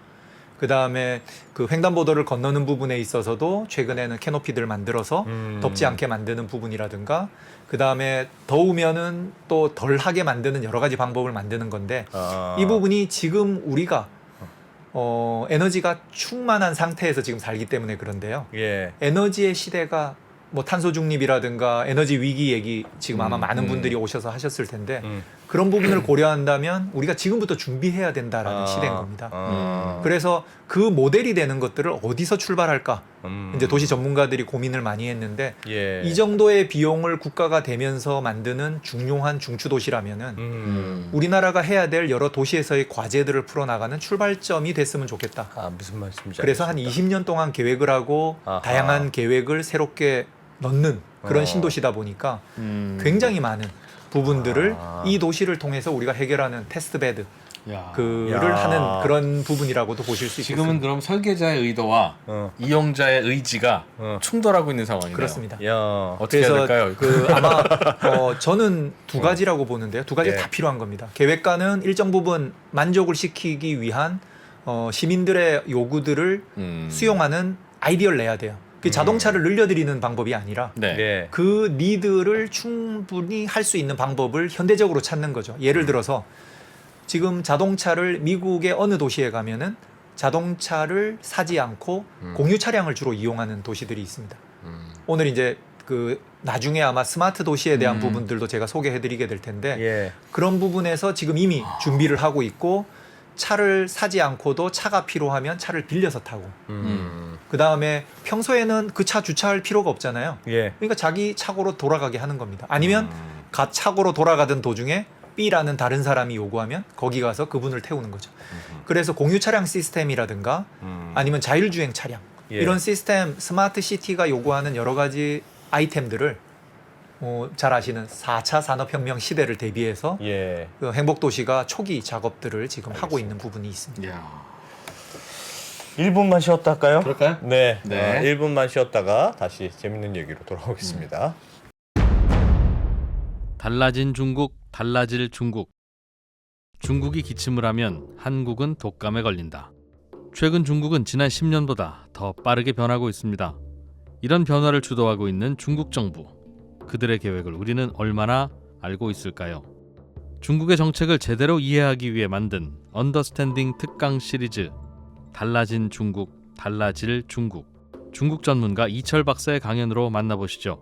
Speaker 3: 그다음에 그 횡단보도를 건너는 부분에 있어서도 최근에는 캐노피들을 만들어서 덥지 않게 만드는 부분이라든가 그다음에 더우면은 또 덜하게 만드는 여러 가지 방법을 만드는 건데 이 부분이 지금 우리가 에너지가 충만한 상태에서 지금 살기 때문에 그런데요.
Speaker 1: 예.
Speaker 3: 에너지의 시대가 뭐 탄소 중립이라든가 에너지 위기 얘기 지금 아마 많은 분들이 오셔서 하셨을 텐데 그런 부분을 고려한다면 우리가 지금부터 준비해야 된다라는 시대인 겁니다. 그래서 그 모델이 되는 것들을 어디서 출발할까? 이제 도시 전문가들이 고민을 많이 했는데
Speaker 1: 예.
Speaker 3: 이 정도의 비용을 국가가 대면서 만드는 중요한 중추 도시라면은 우리나라가 해야 될 여러 도시에서의 과제들을 풀어나가는 출발점이 됐으면 좋겠다.
Speaker 1: 무슨 말씀인지
Speaker 3: 그래서 한
Speaker 1: 알겠습니다.
Speaker 3: 20년 동안 계획을 하고
Speaker 1: 아하.
Speaker 3: 다양한 계획을 새롭게 넣는 그런 신도시다 보니까 굉장히 많은 부분들을 이 도시를 통해서 우리가 해결하는 테스트베드
Speaker 2: 야.
Speaker 3: 그를 하는 그런 부분이라고도 보실 수 있겠습니다.
Speaker 2: 지금은 그럼 설계자의 의도와 이용자의 의지가 충돌하고 있는 상황이네요.
Speaker 3: 그렇습니다.
Speaker 1: 야.
Speaker 2: 어떻게 해야
Speaker 3: 그래서
Speaker 2: 될까요?
Speaker 3: 그 아마 저는 두 가지라고 보는데요. 두 가지
Speaker 1: 예.
Speaker 3: 다 필요한 겁니다. 계획가는 일정 부분 만족을 시키기 위한 시민들의 요구들을 수용하는 아이디어를 내야 돼요. 그 자동차를 늘려드리는 방법이 아니라
Speaker 2: 네.
Speaker 1: 예.
Speaker 3: 그 니드를 충분히 할 수 있는 방법을 현대적으로 찾는 거죠. 예를 들어서 지금 자동차를 미국의 어느 도시에 가면은 자동차를 사지 않고 공유 차량을 주로 이용하는 도시들이 있습니다. 오늘 이제 그 나중에 아마 스마트 도시에 대한 부분들도 제가 소개해드리게 될 텐데
Speaker 1: 예.
Speaker 3: 그런 부분에서 지금 이미 준비를 하고 있고 차를 사지 않고도 차가 필요하면 차를 빌려서 타고 그 다음에 평소에는 그 차 주차할 필요가 없잖아요.
Speaker 1: 예.
Speaker 3: 그러니까 자기 차고로 돌아가게 하는 겁니다. 아니면 차고로 돌아가던 도중에 B라는 다른 사람이 요구하면 거기 가서 그분을 태우는 거죠. 그래서 공유 차량 시스템이라든가 아니면 자율주행 차량
Speaker 1: 예.
Speaker 3: 이런 시스템 스마트 시티가 요구하는 여러 가지 아이템들을 잘 아시는 4차 산업혁명 시대를 대비해서
Speaker 1: 예.
Speaker 3: 그 행복도시가 초기 작업들을 지금 하고 있는 부분이 있습니다.
Speaker 2: 이야.
Speaker 1: 1분만 쉬었다 할까요?
Speaker 2: 그럴까요?
Speaker 1: 네.
Speaker 2: 네.
Speaker 1: 1분만 쉬었다가 다시 재밌는 얘기로 돌아오겠습니다.
Speaker 4: 달라진 중국, 달라질 중국. 중국이 기침을 하면 한국은 독감에 걸린다. 최근 중국은 지난 10년보다 더 빠르게 변하고 있습니다. 이런 변화를 주도하고 있는 중국 정부. 그들의 계획을 우리는 얼마나 알고 있을까요? 중국의 정책을 제대로 이해하기 위해 만든 언더스탠딩 특강 시리즈 달라진 중국, 달라질 중국. 중국 전문가 이철 박사의 강연으로 만나보시죠.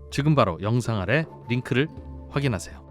Speaker 4: 지금 바로 영상 아래 링크를 확인하세요.